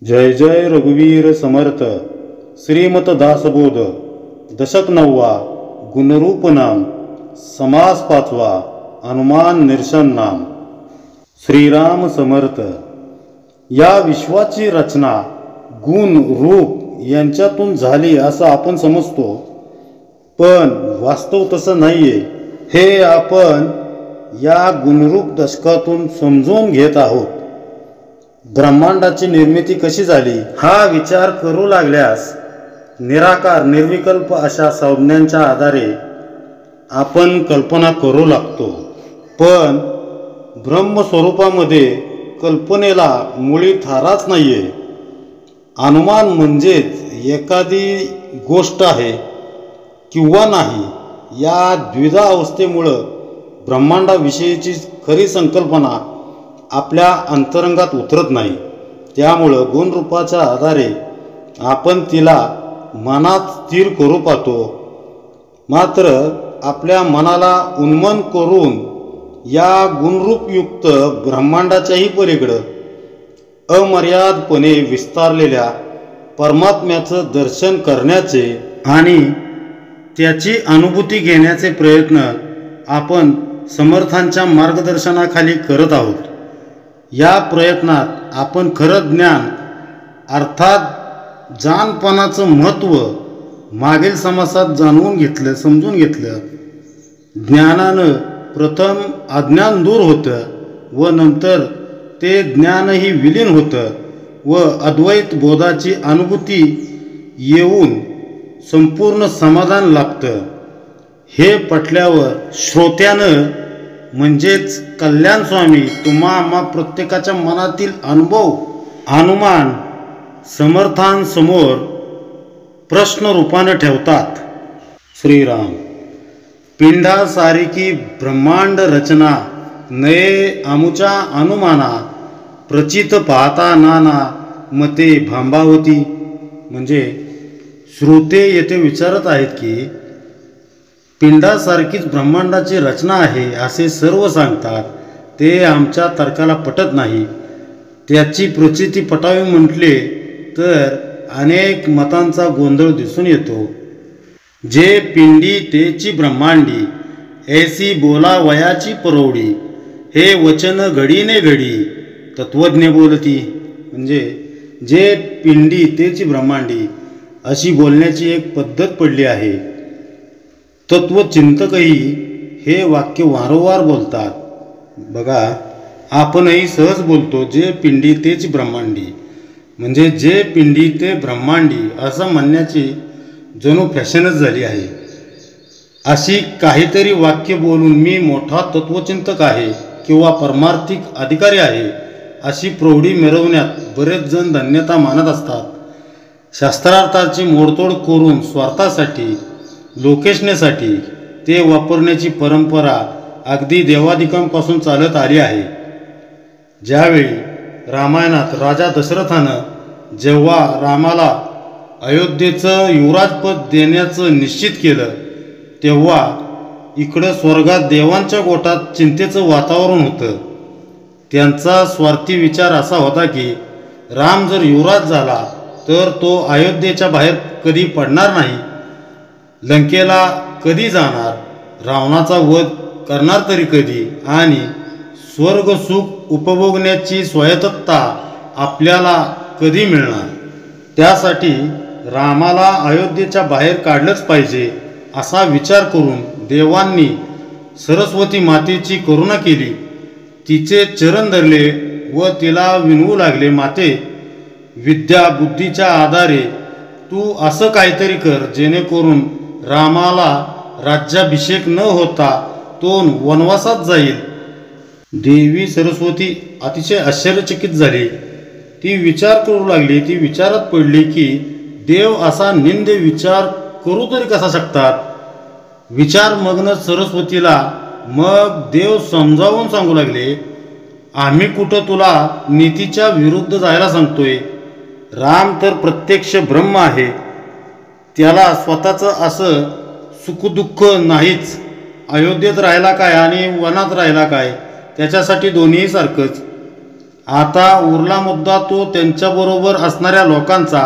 जय जय रघुवीर समर्थ श्रीमत दासबोध दशक 9वा गुणरूप नाम समास 5वा हनुमान निरसन नाम। श्रीराम समर्थ। या विश्वाची रचना गुण रूप यांच्यातून झाली असं आपण समजतो, पण वास्तव तसं नाहीये हे आपण या गुणरूप दशकातून समजून घेत आहोत। ब्रह्मांडाची निर्मिती कशी झाली हा विचार करू लागल्यास निराकार निर्विकल्प अशा संज्ञांच्या आधारे आपण कल्पना करू लागतो, पण ब्रह्मस्वरूपामध्ये कल्पनेला मुळी थाराच नाहीये। अनुमान म्हणजेच एखादी गोष्ट आहे किंवा नाही या द्विधा अवस्थेमुळं ब्रह्मांडाविषयीची खरी संकल्पना आपल्या अंतरंगात उतरत नाही। त्यामुळं गुणरूपाच्या आधारे आपण तिला मनात स्थिर करू पाहतो, मात्र आपल्या मनाला उन्मन करून या गुणरूपयुक्त ब्रह्मांडाच्याही पलीकडं अमर्यादपणे विस्तारलेल्या परमात्म्याचं दर्शन करण्याचे आणि त्याची अनुभूती घेण्याचे प्रयत्न आपण समर्थांच्या मार्गदर्शनाखाली करत आहोत। या प्रयत्नात आपण खरं ज्ञान अर्थात जानपणाचं महत्त्व मागील समासात जाणून घेतलं, समजून घेतलं। ज्ञानानं प्रथम अज्ञान दूर होतं व नंतर ते ज्ञानही विलीन होतं व अद्वैत बोधाची अनुभूती येऊन संपूर्ण समाधान लाभतं। हे पटल्यावर श्रोत्यानं म्हणजेच कल्याण स्वामी तुम्हा आम्हा प्रत्येकाच्या मनातील अनुभव अनुमान समर्थांसमोर प्रश्न रूपाने ठेवतात। श्रीराम। पिंडासारिकी ब्रह्मांड रचना नये आमुच्या अनुमाना प्रचित पाहता नाना मते भांबावती। म्हणजे श्रोते येथे विचारत आहेत की पिंडासारखीच ब्रह्मांडाची रचना आहे असे सर्व सांगतात, ते आमच्या तर्काला पटत नाही। त्याची प्रचिती पटावी म्हटले तर अनेक मतांचा गोंधळ दिसून येतो। जे पिंडी तेची ब्रह्मांडी ऐसी बोला वयाची परवडी, हे वचन घडीने घडी तत्वज्ञ बोलती। म्हणजे जे पिंडी तेची ब्रह्मांडी अशी बोलण्याची एक पद्धत पडली आहे। तत्वचिंतकही हे वाक्य वारंवार बोलतात। बघा, आपणही सहज बोलतो जे पिंडी तेच ब्रह्मांडी, म्हणजे जे पिंडी ते ब्रह्मांडी असं म्हणण्याची जणू फॅशनच झाली आहे। अशी काहीतरी वाक्य बोलून मी मोठा तत्वचिंतक आहे किंवा परमार्थिक अधिकारी आहे अशी प्रौढी मिरवण्यात बरेच जण धन्यता मानत असतात। शास्त्रार्थाची मोडतोड करून स्वार्थासाठी लोकेशनेसाठी ते वापरण्याची परंपरा अगदी देवादिकांपासून चालत आली आहे। ज्यावेळी रामायणात राजा दशरथानं जेव्हा रामाला अयोध्येचं युवराजपद देण्याचं निश्चित केलं, तेव्हा इकडं स्वर्गात देवांच्या गोटात चिंतेचं वातावरण होतं। त्यांचा स्वार्थी विचार असा होता की राम जर युवराज झाला तर तो अयोध्येच्या बाहेर कधी पडणार नाही, लंकेला कधी जाणार, रावणाचा वध करणार तरी कधी, आणि स्वर्ग सुख उपभोगण्याची स्वायत्तता आपल्याला कधी मिळणार। त्यासाठी रामाला अयोध्येच्या बाहेर काढलंच पाहिजे असा विचार करून देवांनी सरस्वती मातेची करुणा केली, तिचे चरण धरले व तिला विनवू लागले, माते विद्या बुद्धीच्या आधारे तू असं काहीतरी कर जेणेकरून रामाला राज्याभिषेक न होता तो वनवासात जाईल। देवी सरस्वती अतिशय आश्चर्यचकित झाली। ती विचार करू लागली, ती विचारात पडली की देव असा निंद विचार करू तरी कसा शकतात। विचारमग्न सरस्वतीला मग देव समजावून सांगू लागले, आम्ही कुठं तुला नीतीच्या विरुद्ध जायला सांगतोय। राम तर प्रत्यक्ष ब्रह्म आहे, त्याला स्वतःचं असं सुखदुःख नाहीच। अयोध्येत राहिला काय आणि वनात राहिला काय, त्याच्यासाठी दोन्हीही सारखंच। आता उरला मुद्दा तो त्यांच्याबरोबर असणाऱ्या लोकांचा.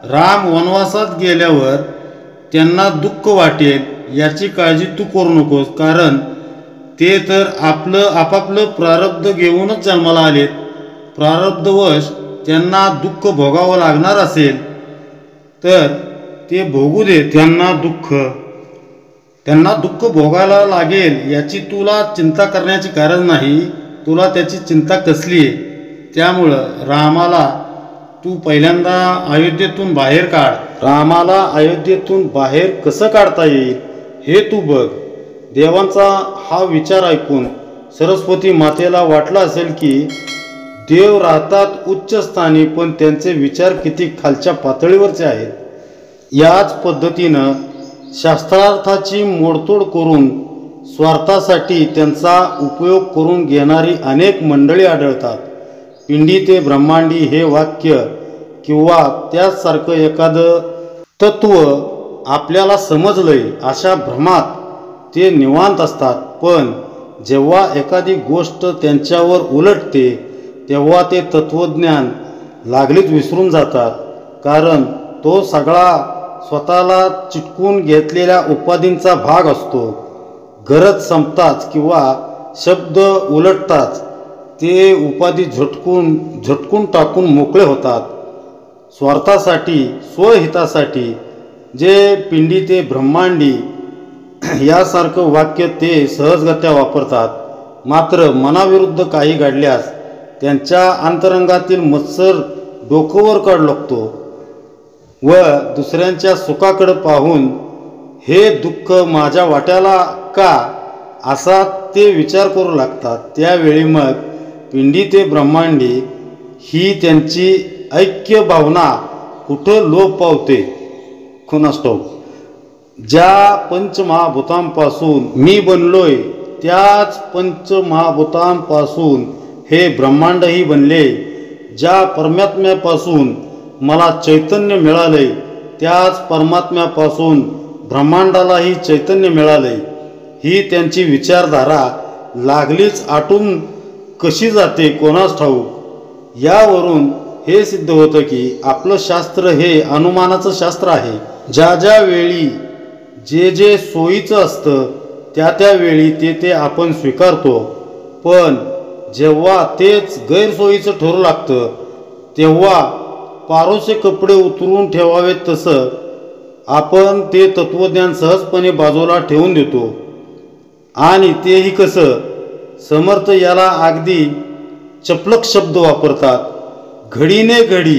राम वनवासात गेल्यावर त्यांना दुःख वाटेल याची काळजी तू करू नकोस, कारण ते तर आपापलं प्रारब्ध घेऊनच जन्माला आलेत. प्रारब्धवश त्यांना दुःख भोगावं लागणार असेल तर ते भोगू दे. त्यांना दुःख भोगायला लागेल याची तुला चिंता करण्याची गरज नाही. तुला त्याची चिंता कसली आहे? त्यामुळं रामाला तू पहिल्यांदा अयोध्येतून बाहेर काढ. रामाला अयोध्येतून बाहेर कसं काढता येईल हे तू बघ. देवांचा हा विचार ऐकून सरस्वती मातेला वाटलं असेल की देव राहतात उच्च स्थानी, पण त्यांचे विचार किती खालच्या पातळीवरचे आहेत. याच पद्धतीनं शास्त्रार्थाची मोडतोड करून स्वार्थासाठी त्यांचा उपयोग करून घेणारी अनेक मंडळी आढळतात. पिंडी ते ब्रह्मांडी हे वाक्य किंवा त्याचसारखं एखादं तत्व आपल्याला समजलंय अशा भ्रमात ते निवांत असतात. पण जेव्हा एखादी गोष्ट त्यांच्यावर उलटते तेव्हा ते तत्वज्ञान लागलीच विसरून जातात, कारण तो सगळा स्वतःला चिटकून घेतलेल्या उपाधींचा भाग असतो. गरज संपताच किंवा शब्द उलटताच ते उपाधी झटकून टाकून मोकळे होतात. स्वार्थासाठी, स्वहितासाठी जे पिंडी ते ब्रह्मांडी यासारखं वाक्य ते सहजगत्या वापरतात. मात्र मनाविरुद्ध काही घडल्यास त्यांच्या अंतरंगातील मत्सर डोकंवर काढू लागतो व दुसऱ्यांच्या सुखाकडे पाहून हे दुःख माझ्या वाट्याला का असा ते विचार करू लागतात. त्यावेळी मग पिंडी ते ब्रह्मांडी ही त्यांची ऐक्य भावना कुठं लोप पावते कुणास ठाऊक. ज्या पंचमहाभूतांपासून मी बनलोय त्याच पंचमहाभूतांपासून हे ब्रह्मांडही बनले. ज्या परमात्म्यापासून मला चैतन्य मिळाले त्याच परमात्म्यापासून ब्रह्मांडालाही चैतन्य मिळाले. ही त्यांची विचारधारा लागलीच आटून कशी जाते कोणास ठाऊक. यावरून हे सिद्ध होतं की आपलं शास्त्र हे अनुमानाचं शास्त्र आहे. ज्या ज्या वेळी जे जे सोयीचं असतं त्या त्यावेळी ते आपण स्वीकारतो, पण जेव्हा तेच गैरसोयीचं ठरू लागतं तेव्हा पारोसे कपडे उतरून ठेवावेत तसं आपण ते तत्वज्ञान सहजपणे बाजूला ठेवून देतो. आणि तेही कसं? समर्थ याला अगदी चपलक शब्द वापरतात. घडीने घडी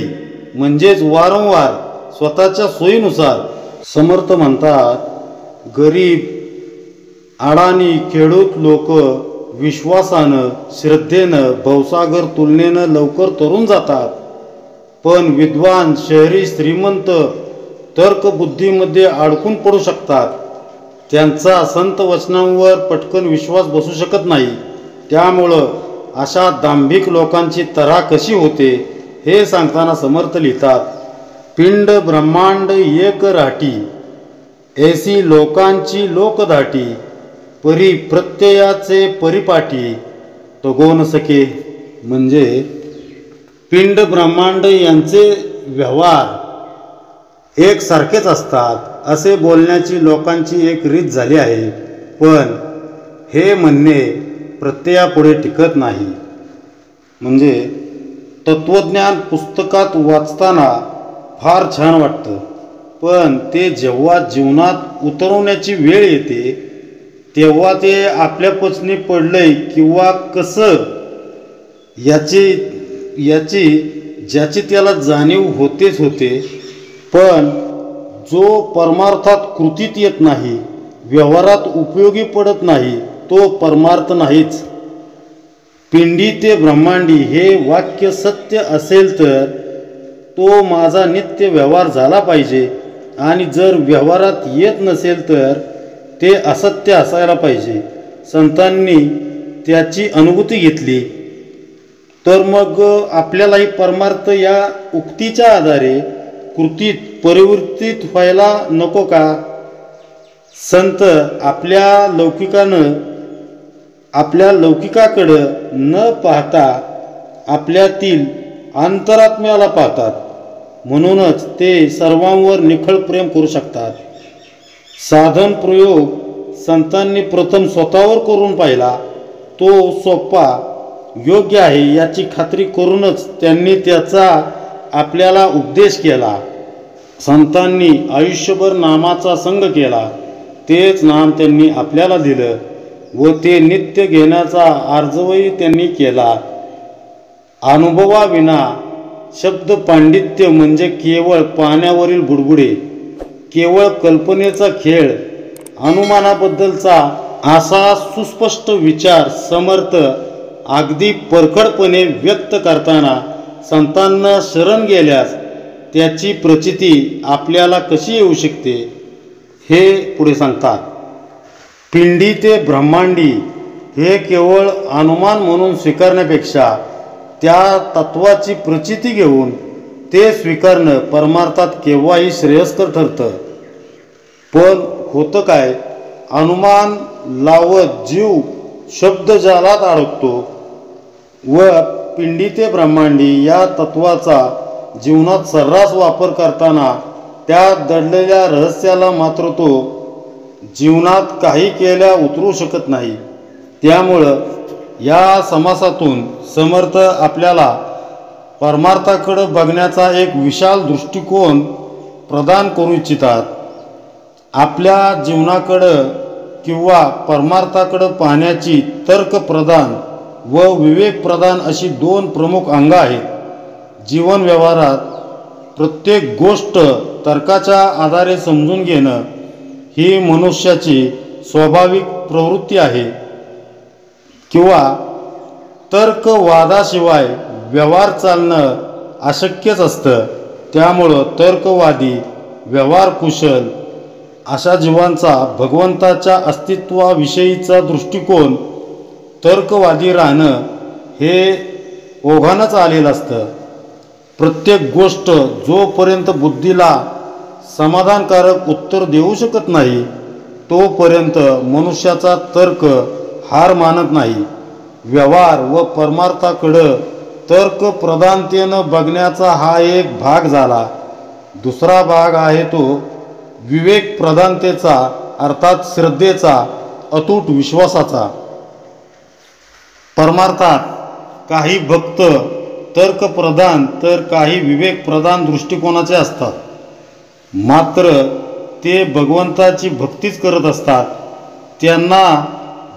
म्हणजेच वारंवार स्वतःच्या सोयीनुसार. समर्थ म्हणतात, गरीब, अडाणी, खेडूत लोक विश्वासानं, श्रद्धेनं, भवसागर तुलनेनं लवकर तरून जातात, पण विद्वान, शहरी, श्रीमंत तर्कबुद्धीमध्ये अडकून पडू शकतात. त्यांचा संत वचनांवर पटकन विश्वास बसू शकत नाही. त्यामुळं अशा दांभिक लोकांची तऱ्हा कशी होते हे सांगताना समर्थ लिहितात, पिंड ब्रह्मांड एक राठी, ऐसी लोकांची लोकधाटी, परी प्रत्ययाचे परिपाठी, तगो न सके. म्हणजे पिंड ब्रह्मांड यांचे व्यवहार एकसारखेच असतात असे बोलण्याची लोकांची एक रीत झाली आहे. पण हे म्हणणे प्रत्ययापुढे टिकत नाही. म्हणजे तत्वज्ञान पुस्तकात वाचताना फार छान वाटतं, पण ते जेव्हा जीवनात उतरवण्याची वेळ येते तेव्हा ते आपल्या पचनी पडलंय किंवा कसं ज्याची त्याला जाणीव होतेच होते. पण जो परमार्थात कृतीत येत नाही, व्यवहारात उपयोगी पडत नाही, तो परमार्थ नाहीच. पिंडी ते ब्रह्मांडी हे वाक्य सत्य असेल तर तो माझा नित्य व्यवहार झाला पाहिजे, आणि जर व्यवहारात येत नसेल तर ते असत्य असायला पाहिजे. संतांनी त्याची अनुभूती घेतली तर मग आपल्यालाही परमार्थ या उक्तीच्या आधारे कृतीत परिवर्तित व्हायला नको का? संत आपल्या लौकिकाकडं न पाहता आपल्यातील अंतरात्म्याला पाहतात, म्हणूनच ते सर्वांवर निखळ प्रेम करू शकतात. साधन प्रयोग संतांनी प्रथम स्वतःवर करून पाहिला. तो सोपा, योग्य आहे याची खात्री करूनच त्यांनी त्याचा आपल्याला उपदेश केला. संतांनी आयुष्यभर नामाचा संग केला. तेच नाम त्यांनी आपल्याला दिलं व ते नित्य घेण्याचा आर्जवही त्यांनी केला. अनुभवाविना शब्द पांडित्य म्हणजे केवळ पाण्यावरील बुडबुडे, केवळ कल्पनेचा खेळ. अनुमानाबद्दलचा असा सुस्पष्ट विचार समर्थ अगदी परखडपणे व्यक्त करताना संतांना शरण गेल्यास त्याची प्रचिती आपल्याला कशी येऊ शकते हे पुढे सांगतात. पिंडी ते ब्रह्मांडी हे केवळ अनुमान म्हणून स्वीकारण्यापेक्षा त्या तत्वाची प्रचिती घेऊन ते स्वीकारणं परमार्थात केव्हाही श्रेयस्कर ठरतं. पण होतं काय, अनुमान लावत जीव शब्दजालात अडकतो व पिंडी ते ब्रह्मांडी या तत्वाचा जीवनात सर्रास वापर करताना त्या दडलेल्या रहस्याला मात्र तो जीवनात काही केल्या उतरू शकत नाही. त्यामुळं या समासातून समर्थ आपल्याला परमार्थाकडे बघण्याचा एक विशाल दृष्टिकोन प्रदान करू इच्छितात. आपल्या जीवनाकडं किंवा परमार्थाकडं पाहण्याची तर्कप्रधान व विवेकप्रधान अशी दोन प्रमुख अंग आहेत. जीवन व्यवहारात प्रत्येक गोष्ट तर्काच्या आधारे समजून घेणं ही मनुष्याची स्वाभाविक प्रवृत्ती आहे किंवा तर्कवादाशिवाय व्यवहार चालणं अशक्यच असतं. त्यामुळं तर्कवादी, व्यवहारकुशल अशा जीवांचा भगवंताच्या अस्तित्वाविषयीचा दृष्टिकोन तर्कवादी राहणं हे ओघानंच आलेलं असतं. प्रत्येक गोष्ट जोपर्यंत बुद्धीला समाधानकारक उत्तर देऊ शकत नाही तोपर्यंत मनुष्याचा तर्क हार मानत नाही. व्यवहार व परमार्थाकडं तर्कप्रधानतेनं बघण्याचा हा एक भाग झाला. दुसरा भाग आहे तो विवेकप्रधानतेचा, अर्थात श्रद्धेचा, अतूट विश्वासाचा. परमार्थात काही भक्त तर्कप्रधान तर काही विवेकप्रधान दृष्टिकोनाचे असतात. मात्र ते भगवंताची भक्तीच करत असतात. त्यांना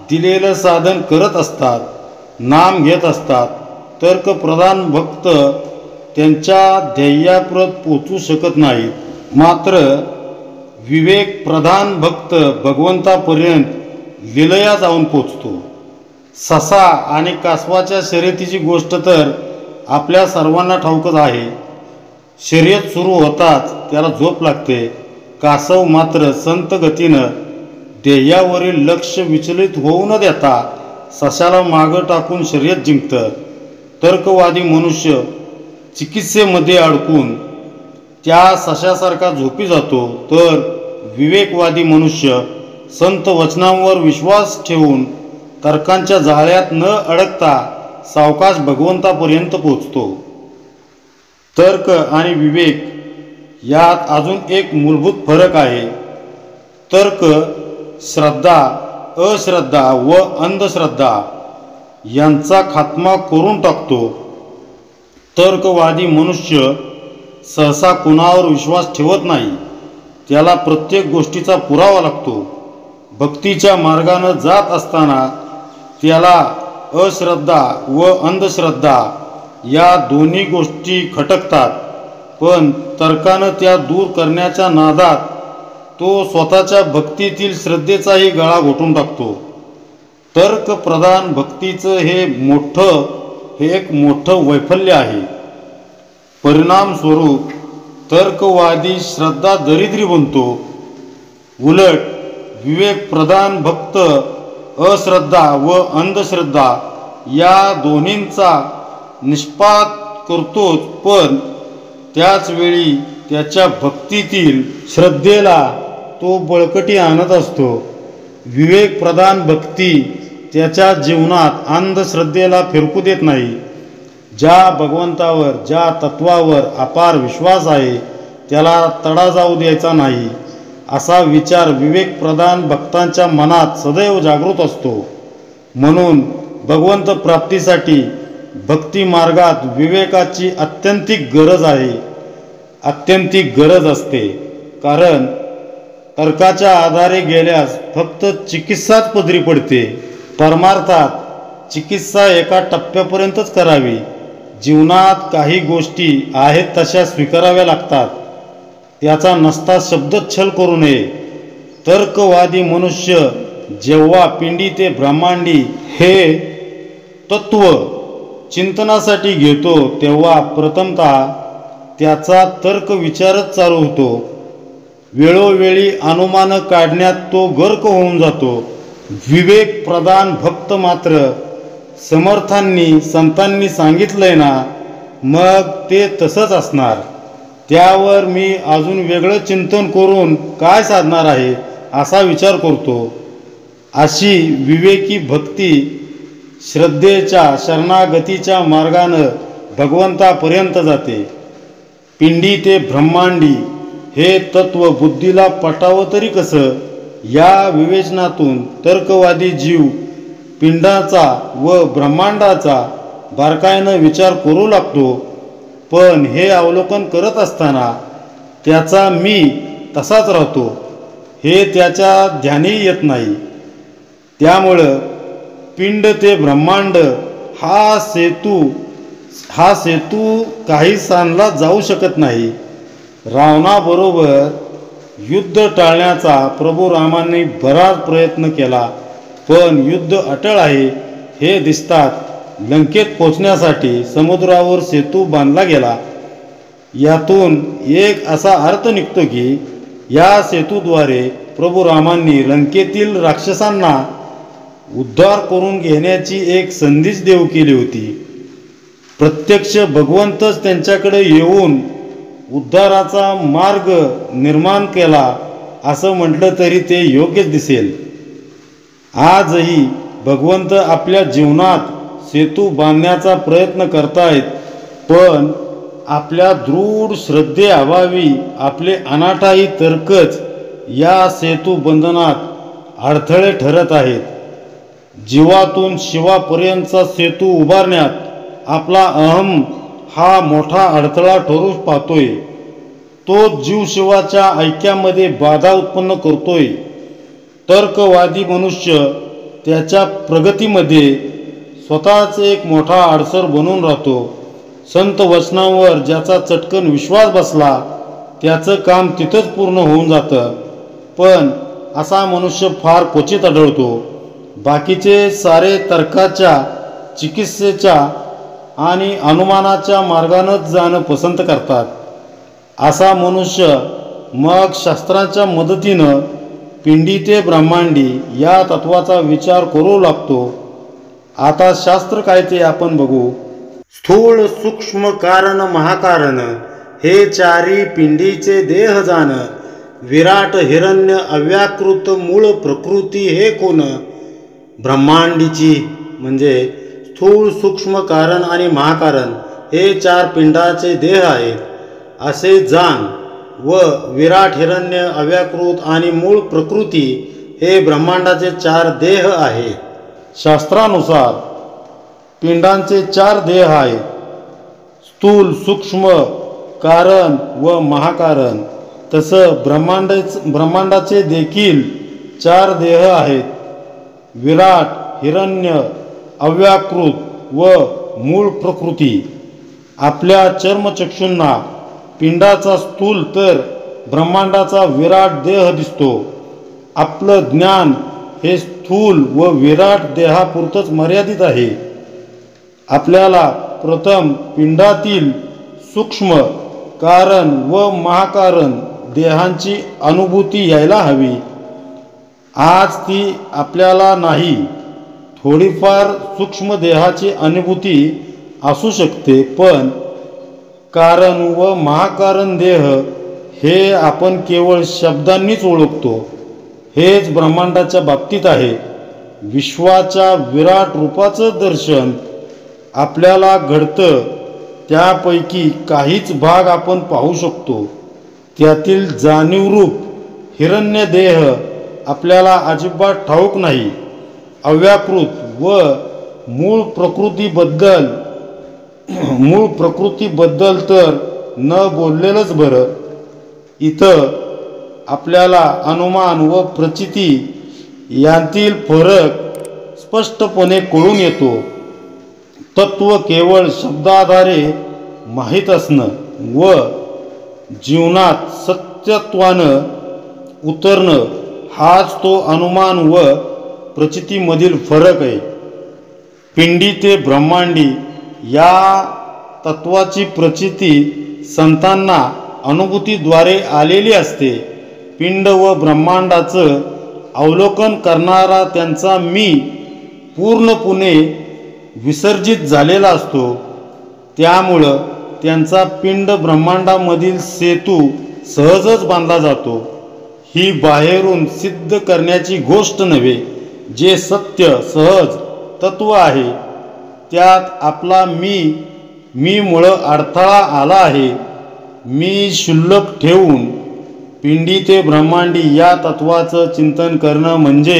दिलेलं साधन करत असतात, नाम घेत असतात. तर्कप्रधान भक्त त्यांच्या ध्येयाप्रत पोचू शकत नाहीत. मात्र विवेकप्रधान भक्त भगवंतापर्यंत लीलया जाऊन पोचतो. ससा आणि कासवाच्या शर्यतीची गोष्ट तर आपल्या सर्वांना ठाऊकच आहे. शर्यत सुरू होताच त्याला झोप लागते. कासव मात्र संत गतीनं ध्येयावरील लक्ष विचलित होऊ न देता सशाला मागं टाकून शर्यत जिंकतं. तर्कवादी मनुष्य चिकित्सेमध्ये अडकून त्या सशासारखा झोपी जातो, तर विवेकवादी मनुष्य संत वचनांवर विश्वास ठेवून तर्कांच्या जाळ्यात न अडकता सावकाश भगवंतापर्यंत पोचतो. तर्क आणि विवेक यात अजून एक मूलभूत फरक आहे. तर्क श्रद्धा, अश्रद्धा व अंधश्रद्धा यांचा खात्मा करून टाकतो. तर्कवादी मनुष्य सहसा कुणावर विश्वास ठेवत नाही. त्याला प्रत्येक गोष्टीचा पुरावा लागतो. भक्तीच्या मार्गानं जात असताना त्याला अश्रद्धा व अंधश्रद्धा या दोन्ही गोष्टी खटकतात. पण तर्कानं त्या दूर करण्याच्या नादात तो स्वतःच्या भक्तीतील श्रद्धेचाही गळा घोटून टाकतो. तर्कप्रधान भक्तीचं हे एक मोठं वैफल्य आहे. परिणामस्वरूप तर्कवादी श्रद्धा दरिद्री बनतो. उलट विवेकप्रधान भक्त अश्रद्धा व अंधश्रद्धा या दोन्हींचा निष्पात करतोच, पण त्याचवेळी त्याच्या भक्तीतील श्रद्धेला तो बळकटी आणत असतो. विवेकप्रधान भक्ती त्याच्या जीवनात अंधश्रद्धेला फिरकू देत नाही. ज्या भगवंतावर, ज्या तत्वावर अपार विश्वास आहे त्याला तडा जाऊ द्यायचा नाही, असा विचार विवेकप्रधान भक्तांच्या मनात सदैव जागृत असतो. म्हणून भगवंत प्राप्तीसाठी भक्ती मार्गात विवेकाची अत्यंतिक गरज आहे, अत्यंतिक गरज असते. कारण तर्काच्या आधारे गेल्यास फक्त चिकित्साच पदरी पडते. परमार्थात चिकित्सा एका टप्प्यापर्यंतच करावी. जीवनात काही गोष्टी आहेत तशा स्वीकाराव्या लागतात. त्याचा नसता शब्दच्छल करू नये. तर्कवादी मनुष्य जेव्हा पिंडी ते ब्रह्मांडी हे तत्व चिंतनासाठी घेतो तेव्हा प्रथमतः त्याचा तर्क विचारच चालू होतो. वेळोवेळी अनुमान काढण्यात तो गर्क होऊन जातो. विवेक प्रधान भक्त मात्र समर्थांनी संतांनी सांगितलंय ना, मग ते तसंच असणार. त्यावर मी अजून वेगळं चिंतन करून काय साधणार आहे असा विचार करतो. अशी विवेकी भक्ती श्रद्धेच्या शरणागतीच्या मार्गानं भगवंतापर्यंत जाते. पिंडी ते ब्रह्मांडी हे तत्व बुद्धीला पटावं तरी कसं, या विवेचनातून तर्कवादी जीव पिंडाचा व ब्रह्मांडाचा बारकाईनं विचार करू लागतो. पण हे अवलोकन करत असताना त्याचा मी तसाच राहतो हे त्याच्या ध्यानी येत नाही. त्यामुळं पिंड ते ब्रह्मांड हा सेतू काही सांधला जाऊ शकत नाही. रावणाबरोबर युद्ध टाळण्याचा प्रभू रामांनी बराच प्रयत्न केला, पण युद्ध अटळ आहे हे दिसतात लंकेत पोचण्यासाठी समुद्रावर सेतू बांधला गेला. यातून एक असा अर्थ निघतो की या सेतूद्वारे प्रभू रामांनी लंकेतील राक्षसांना उद्धार करून घेण्याची एक संधीच देऊ केली होती. प्रत्यक्ष भगवंतच त्यांच्याकडे येऊन उद्धाराचा मार्ग निर्माण केला असं म्हटलं तरी ते योग्यच दिसेल. आजही भगवंत आपल्या जीवनात सेतू बांधण्याचा प्रयत्न करतायत, पण आपल्या दृढ श्रद्धेअभावी आपले अनाठाई तर्कच या सेतू बंधनात अडथळे ठरत आहेत. जीवातून शिवापर्यंतचा सेतू उभारण्यात आपला अहम हा मोठा अडथळा ठरू पाहतोय. तो जीव शिवाच्या ऐक्यामध्ये बाधा उत्पन्न करतोय. तर्कवादी मनुष्य त्याच्या प्रगतीमध्ये स्वतःच एक मोठा अडसर बनून राहतो. संत वचनांवर ज्याचा चटकन विश्वास बसला त्याचं काम तिथंच पूर्ण होऊन जातं. पण असा मनुष्य फार क्वचित आढळतो. बाकीचे सारे तर्काच्या, चिकित्सेच्या आणि अनुमानाच्या मार्गानंच जाणं पसंत करतात. असा मनुष्य मग शास्त्रांच्या मदतीनं पिंडी ते ब्रह्मांडी या तत्वाचा विचार करू लागतो. आता शास्त्र काय ते आपण बघू. स्थूळ सूक्ष्म कारण महाकारण हे चारी पिंडीचे देह जाण, विराट हिरण्य अव्याकृत मूळ प्रकृती हे कोण. ब्रह्मांडीची म्हणजे स्थूळ सूक्ष्म कारण आणि महाकारण हे चार पिंडाचे देह आहेत असे जाण, व विराट हिरण्य अव्याकृत आणि मूळ प्रकृती हे ब्रह्मांडाचे चार देह आहेत. शास्त्रानुसार पिंडांचे चार देह आहेत, स्थूल सूक्ष्म कारण व महाकारण. तसं ब्रह्मांडाचे देखील चार देह आहेत, विराट हिरण्य अव्याकृत व मूळ प्रकृती. आपल्या चर्मचक्षूंना पिंडाचा स्थूल तर ब्रह्मांडाचा विराट देह दिसतो. आपलं ज्ञान हे स्थूल व विराट देहापुरतंच मर्यादित आहे. आपल्याला प्रथम पिंडातील सूक्ष्म कारण व महाकारण देहांची अनुभूती यायला हवी. आज ती आपल्याला नाही. थोडीफार सूक्ष्म देहाची अनुभूती असू शकते, पण कारण व महाकारण देह हे आपण केवळ शब्दांनीच ओळखतो. हेच ब्रह्मांडाच्या बाबतीत आहे. विश्वाच्या विराट रूपाचं दर्शन आपल्याला घडतं त्यापैकी काहीच भाग आपण पाहू शकतो. त्यातील जाणीवरूप हिरण्य देह आपल्याला अजिबात ठाऊक नाही. अव्याकृत व मूळ प्रकृतीबद्दल तर न बोललेलंच बरं. इथं आपल्याला अनुमान व प्रचिती यांतील फरक स्पष्टपणे कळून येतो. तत्व केवळ शब्दाधारे माहीत असणं व जीवनात सत्यत्वानं उतरणं हाच तो अनुमान व प्रचितीमधील फरक आहे. पिंडी ते ब्रह्मांडी या तत्वाची प्रचिती संतांना अनुभूतीद्वारे आलेली असते. पिंड व ब्रह्मांडाचं अवलोकन करणारा त्यांचा मी पूर्णपणे विसर्जित झालेला असतो. त्यामुळं त्यांचा पिंड ब्रह्मांडामधील सेतू सहजच बांधला जातो. ही बाहेरून सिद्ध करण्याची गोष्ट नव्हे. जे सत्य सहज तत्व आहे त्यात आपला मी मुळं अडथळा आला आहे. मी शुल्लक ठेवून पिंडी ते ब्रह्मांडी या तत्वाचं चिंतन करणं म्हणजे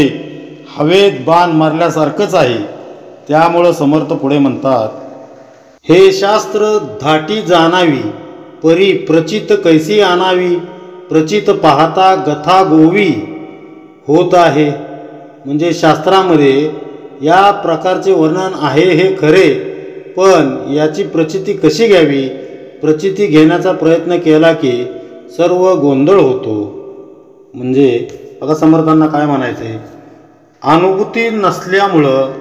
हवेत बाण मारल्यासारखंच आहे. त्यामुळं समर्थ पुढे म्हणतात, हे शास्त्र धाटी जाणावी परी प्रचित कैसी आणावी. प्रचित पाहता गथा गोवी होत आहे. म्हणजे शास्त्रामध्ये या प्रकारचे वर्णन आहे हे खरे, पण याची प्रचिती कशी घ्यावी. प्रचिती घेण्याचा प्रयत्न केला की सर्व गोंधळ होतो. म्हणजे बघा समर्थांना काय म्हणायचे, अनुभूती नसल्यामुळं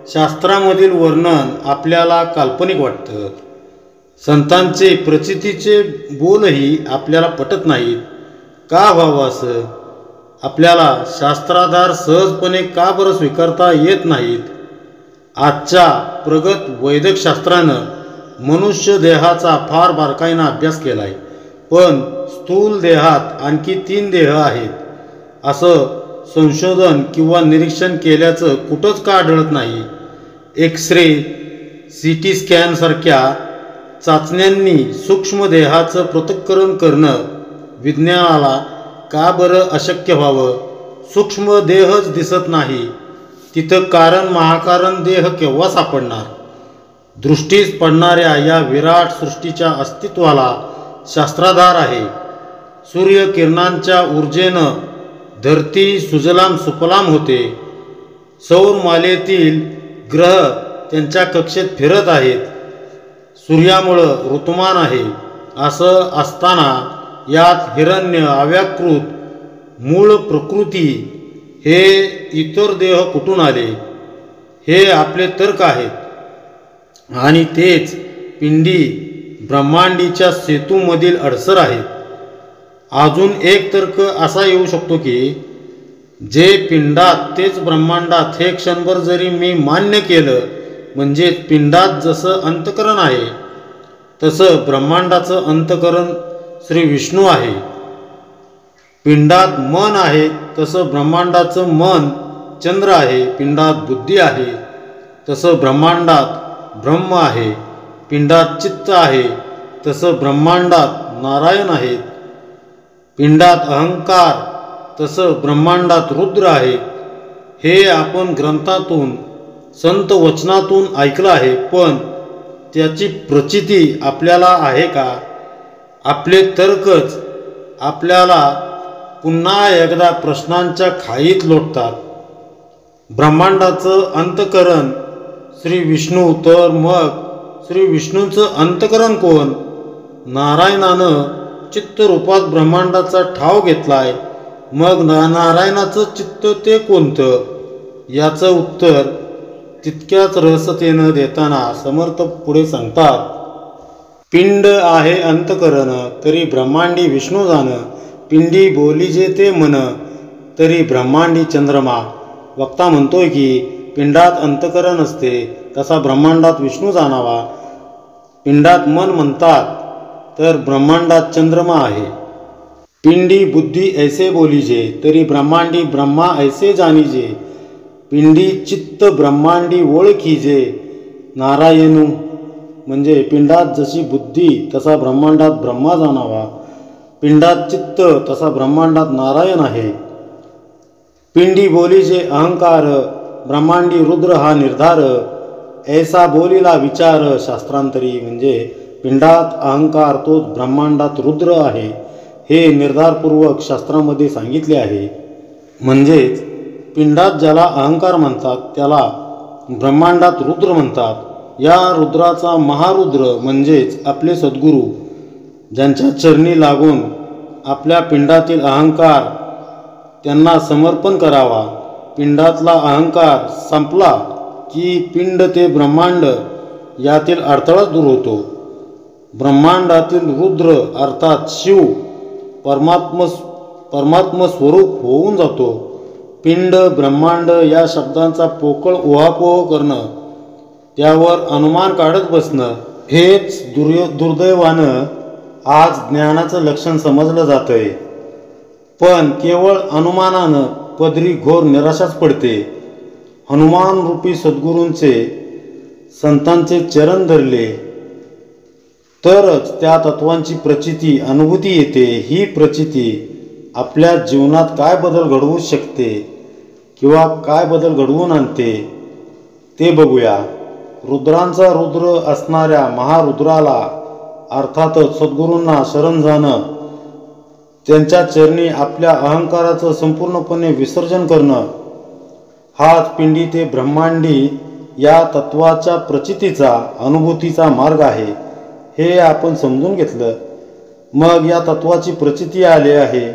शास्त्रामधील वर्णन आपल्याला काल्पनिक वाटतं. संतांचे प्रचितीचे बोलही आपल्याला पटत नाहीत. का व्हावं असं. आपल्याला शास्त्राधार सहजपणे का बरं स्वीकारता येत नाहीत. आजच्या प्रगत वैदिक शास्त्रानं मनुष्य देहाचा फार बारकाईनं अभ्यास केला आहे, पण स्थूल देहात आणखी 3 देह आहेत असं संशोधन किंवा निरीक्षण केल्याचं कुठंच का आढळत नाही. एक्सरे, CT स्कॅनसारख्या चाचण्यांनी सूक्ष्म देहाचं पृथक्करण करणं विज्ञानाला का बरं अशक्य व्हावं. सूक्ष्म देहच दिसत नाही तिथं कारण महाकारण देह केव्हा सापडणार. दृष्टीस पडणाऱ्या या विराट सृष्टीच्या अस्तित्वाला शास्त्राधार आहे. सूर्यकिरणांच्या ऊर्जेनं धरती सुजलाम सुफलाम होते. सौरमालेतील ग्रह त्यांच्या कक्षेत फिरत आहेत. सूर्यामुळं ऋतुमान आहे. असं असताना यात हिरण्य, अव्याकृत, मूळ प्रकृती हे इतर देह कुठून आले. हे आपले तर्क आहेत. आणि तेच पिंडी ब्रह्मांडीच्या सेतूमधील अडसर आहेत. अजून एक तर्क असा येऊ शकतो की जे पिंडात तेच ब्रह्मांडात हे क्षणभर जरी मी मान्य केलं, म्हणजे पिंडात जसं अंतकरण आहे तसं ब्रह्मांडाचं अंतकरण श्री विष्णू आहे. पिंडात मन आहे तसं ब्रह्मांडाचं मन चंद्र आहे. पिंडात बुद्धी आहे तसं ब्रह्मांडात ब्रह्म आहे. पिंडात चित्त आहे तसं ब्रह्मांडात नारायण आहेत. पिंडात अहंकार तसं ब्रह्मांडात रुद्र आहे. हे आपण ग्रंथातून संत वचनातून ऐकलं आहे, पण त्याची प्रचिती आपल्याला आहे का. आपले तर्कच आपल्याला पुन्हा एकदा प्रश्नांच्या खाईत लोटतात. ब्रह्मांडाचं अंतकरण श्री विष्णू, तर मग श्री विष्णूचं अंतकरण कोण. नारायणानं चित्तरूपात ब्रह्मांडाचा ठाव घेतलाय, मग नारायणाचं चित्त ते कोणतं. याचं उत्तर तितक्याच रहस्यतेनं देताना समर्थ पुढे सांगतात, पिंड आहे अंतकरण तरी ब्रह्मांडी विष्णू जाण. पिंडी बोली जे ते मन तरी ब्रह्मांडी चंद्रमा. वक्ता म्हणतोय की पिंडात अंतकरण असते तसा ब्रह्मांडात विष्णू जाणावा. पिंडात मन म्हणतात तर ब्रह्मांडात चंद्रमा आहे. पिंडी बुद्धी ऐसे बोलीजे तरी ब्रह्मांडी ब्रह्मा ऐसे जाणीजे. पिंडी चित्त ब्रह्मांडी ओळखीजे नारायणू म्हणजे पिंडात जशी बुद्धी तसा ब्रह्मांडात ब्रह्मा जाणावा, पिंडात चित्त तसा ब्रह्मांडात नारायण आहे. पिंडी बोली जे अहंकार, ब्रह्मांडी रुद्र हा निर्धार, ऐसा बोलीला विचार शास्त्रांतरी. म्हणजे पिंडात अहंकार तोच ब्रह्मांडात रुद्र आहे हे निर्धारपूर्वक शास्त्रामध्ये सांगितले आहे. म्हणजेच पिंडात ज्याला अहंकार म्हणतात त्याला ब्रह्मांडात रुद्र म्हणतात. या रुद्राचा महारुद्र म्हणजेच आपले सद्गुरू, ज्यांच्या चरणी लागून आपल्या पिंडातील अहंकार त्यांना समर्पण करावा. पिंडातला अहंकार संपला की पिंड ते ब्रह्मांड यातील अडथळाच दूर होतो. ब्रह्मांडातील रुद्र अर्थात शिव परमात्म स्वरूप होऊन जातो. पिंड ब्रह्मांड या शब्दांचा पोकळ उहापोह करणं, त्यावर अनुमान काढत बसणं हेच दुर्दैवानं आज ज्ञानाचं लक्षण समजलं जातंय. पण केवळ अनुमानानं पदरी घोर निराशाच पडते. हनुमान रूपी सद्गुरूंचे संतांचे चरण धरले तरच त्या तत्वांची प्रचिती अनुभूती येते. ही प्रचिती आपल्या जीवनात काय बदल घडवू शकते किंवा काय बदल घडवून आणते ते बघूया. रुद्रांचा रुद्र असणाऱ्या महारुद्राला अर्थातच सद्गुरूंना शरण जाणं, त्यांच्या चरणी आपल्या अहंकाराचं संपूर्णपणे विसर्जन करणं हाच पिंडी ते ब्रह्मांडी या तत्वाच्या प्रचितीचा अनुभूतीचा मार्ग आहे. हे आपण समजून घेतलं मग या तत्वाची प्रचिती आले आहे.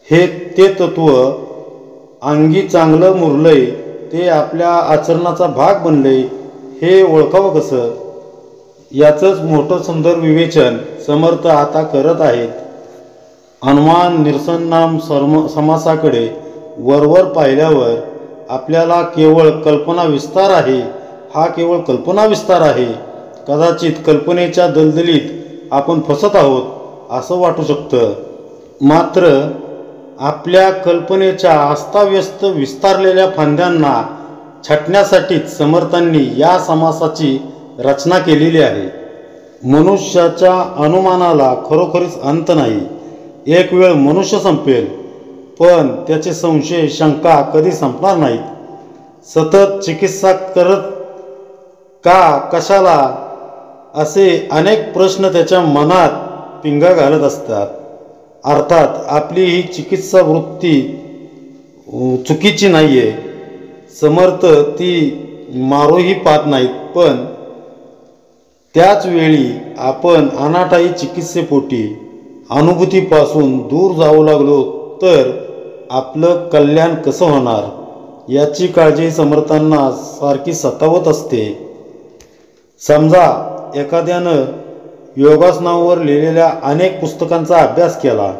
हे ते तत्व अंगी चांगलं मुरलंय, ते आपल्या आचरणाचा भाग बनलंय हे ओळखावं कसं, याचंच मोठं सुंदर विवेचन समर्थ आता करत आहेत. हनुमान निरसन नाम समासाकडे वरवर पाहिल्यावर आपल्याला केवळ कल्पना विस्तार आहे, हा केवळ कल्पना विस्तार आहे. कदाचित कल्पनेच्या दलदलीत आपण फसत आहोत असं वाटू शकतं. मात्र आपल्या कल्पनेच्या अस्ताव्यस्त विस्तारलेल्या फांद्यांना छाटण्यासाठीच समर्थांनी या समासाची रचना केलेली आहे. मनुष्याच्या अनुमानाला खरोखरीच अंत नाही. एक वेळ मनुष्य संपेल पण त्याचे संशय शंका कधी संपणार नाहीत. सतत चिकित्सा करत का, कशाला असे अनेक प्रश्न त्याच्या मनात पिंगा घालत असतात. अर्थात आपली ही चिकित्सा वृत्ती चुकीची नाही आहे. समर्थ ती मारूही पाहत नाहीत. पण त्याच वेळी आपण अनाठायी चिकित्सेपोटी अनुभूतीपासून दूर जाऊ लागलो तर आपलं कल्याण कसं होणार याची काळजी समर्थांना सारखी सतावत असते. समजा एखाद्यानं योगासनावर लिहिलेल्या अनेक पुस्तकांचा अभ्यास केला,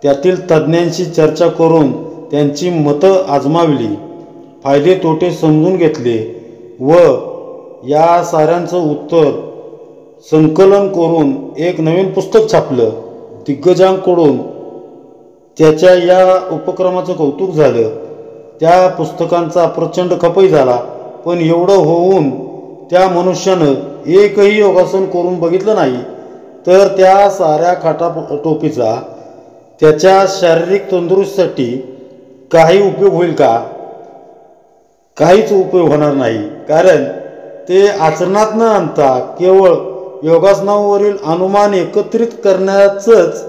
त्यातील तज्ज्ञांशी चर्चा करून त्यांची मतं आजमावली, फायदे तोटे समजून घेतले व या साऱ्यांचं उत्तर संकलन करून एक नवीन पुस्तक छापलं. दिग्गजांकडून त्याच्या या उपक्रमाचं कौतुक झालं. त्या पुस्तकांचा प्रचंड खपही झाला. पण एवढं होऊन त्या मनुष्यानं एकही योगासन करून बघितलं नाही तर त्या साऱ्या खाटाटोपीचा त्याच्या शारीरिक तंदुरुस्तीसाठी काही उपयोग होईल का? काहीच उपयोग होणार नाही. कारण ते आचरणात न आणता केवळ योगासनावरील अनुमान एकत्रित करण्याचंच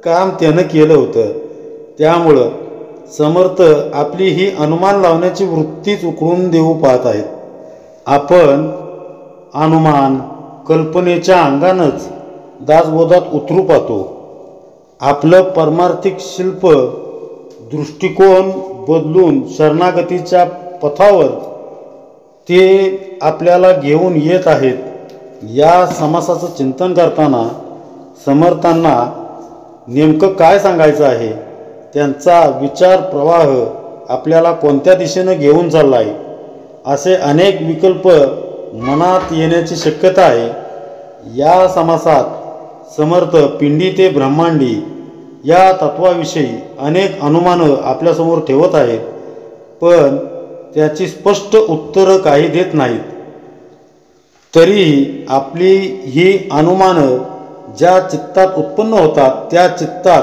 काम त्यानं केलं होतं. त्यामुळं समर्थ आपली ही अनुमान लावण्याची वृत्तीच उकळून देऊ पाहत आहेत. आपण अनुमान कल्पनेच्या अंगानंच दासबोधात उतरू पाहतो. आपलं परमार्थिक शिल्प दृष्टिकोन बदलून शरणागतीच्या पथावर ते आपल्याला घेऊन येत आहेत. या समासाचं चिंतन करताना समर्थांना नेमकं काय सांगायचं आहे, त्यांचा विचार प्रवाह आपल्याला कोणत्या दिशेनं घेऊन चालला आहे असे अनेक विकल्प मनात येण्याची शक्यता आहे. या समासात समर्थ पिंडी ते ब्रह्मांडी या तत्वाविषयी अनेक अनुमानं आपल्यासमोर ठेवत आहेत. पण त्याची स्पष्ट उत्तरं काही देत नाहीत. तरीही आपली ही अनुमानं ज्या चित्तात उत्पन्न होतात त्या चित्तात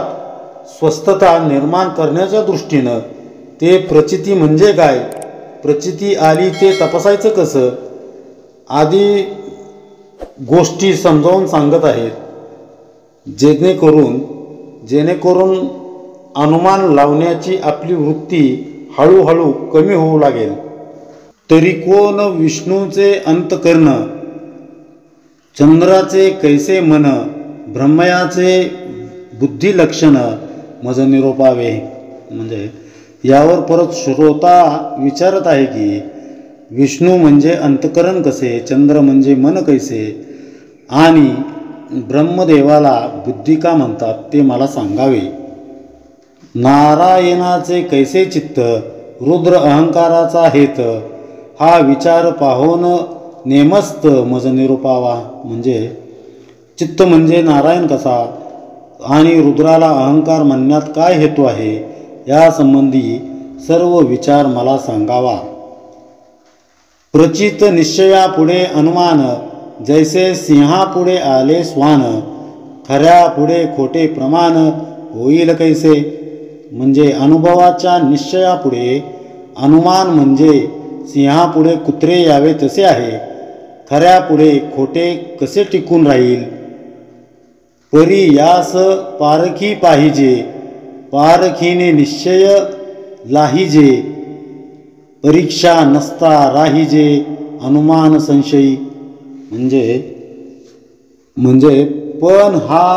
स्वस्थता निर्माण करण्याच्या दृष्टीनं ते प्रचिती म्हणजे काय, प्रचिती आली ते तपासायचं कसं आदी गोष्टी समजावून सांगत आहेत, जेणेकरून अनुमान लावण्याची आपली वृत्ती हळूहळू कमी होऊ लागेल. तरी कोण विष्णूचे अंतकर्ण, चंद्राचे कैसे मन, ब्रह्मयाचे बुद्धी लक्षण मज निरोपावे. म्हणजे यावर परत श्रोता विचारत आहे की विष्णू म्हणजे अंतकरण कसे, चंद्र म्हणजे मन कैसे आणि ब्रह्मदेवाला बुद्धी का म्हणतात ते मला सांगावे. नारायणाचे कैसे चित्त, रुद्र अहंकाराचा हेत, हा विचार पाहून नेमस्त मज निरूपावा. म्हणजे चित्त म्हणजे नारायण कसा आणि रुद्राला अहंकार म्हणण्यात काय हेतू आहे या संबंधी सर्व विचार मला सांगावा. प्रचित निश्चयापुढे अनुमान, जैसे सिंहापुढे आले स्वान, खऱ्यापुढे खोटे प्रमाण होईल कैसे. म्हणजे अनुभवाच्या निश्चयापुढे अनुमान म्हणजे सिंहापुढे कुत्रे यावे तसे आहे, खऱ्यापुढे खोटे कसे टिकून राहील. परी यास पारखी पाहिजे, पारखीने निश्चय लाहिजे, परीक्षा नसता राहिजे अनुमान संशयी. म्हणजे पण हा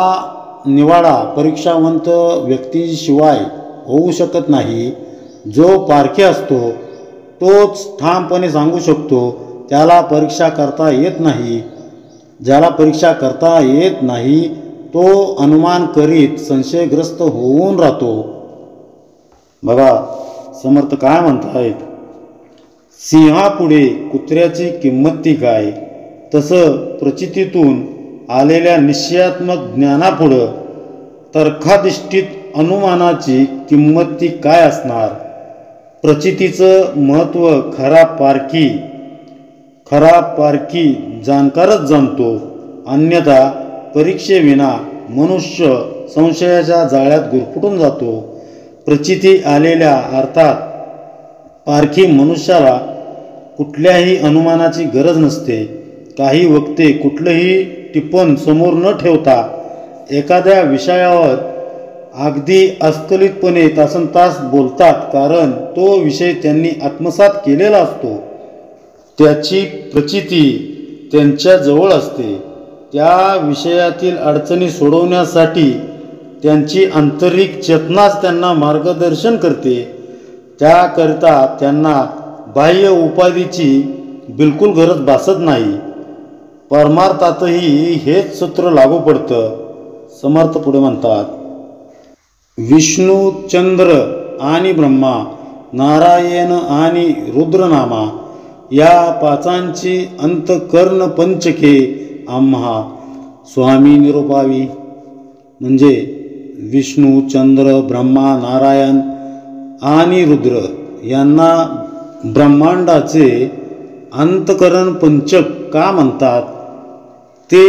निवाडा परीक्षावंत व्यक्तीशिवाय होऊ शकत नाही. जो पारखी असतो तोच ठामपणे सांगू शकतो, त्याला परीक्षा करता येत नाही. ज्याला परीक्षा करता येत नाही तो अनुमान करीत संशयग्रस्त होऊन राहतो. बघा समर्थ काय म्हणतायत, सिंहापुढे कुत्र्याची किंमत ती काय, तसं प्रचितीतून आलेल्या निश्चयात्मक ज्ञानापुढं तर्काधिष्ठित अनुमानाची किंमत ती काय असणार. प्रचितीचं महत्त्व खरा पारखी जाणकारच जाणतो, अन्यथा परीक्षेविना मनुष्य संशयाच्या जाळ्यात गुरफटून जातो. प्रचिती आलेल्या अर्थात पारखी मनुष्याला कुठल्याही अनुमानाची गरज नसते. काही वक्ते कुठलंही टिप्पण समोर न ठेवता एखाद्या विषयावर अगदी अस्खलितपणे तासनतास बोलतात, कारण तो विषय त्यांनी आत्मसात केलेला असतो. त्याची प्रचिती त्यांच्याजवळ असते. त्या विषयातील अडचणी सोडवण्यासाठी त्यांची आंतरिक चेतनाच त्यांना मार्गदर्शन करते. त्याकरिता त्यांना बाह्य उपाधीची बिलकुल गरज भासत नाही. परमार्थातही हेच सूत्र लागू पडतं. समर्थ पुढे म्हणतात, विष्णू, चंद्र आणि ब्रह्मा, नारायण आणि रुद्रनामा या पाचांची अंतकर्ण पंचके आम्हा स्वामी निरूपावी. म्हणजे विष्णू, चंद्र, ब्रह्मा, नारायण आणि रुद्र यांना ब्रह्मांडाचे अंतकरण पंचक का म्हणतात ते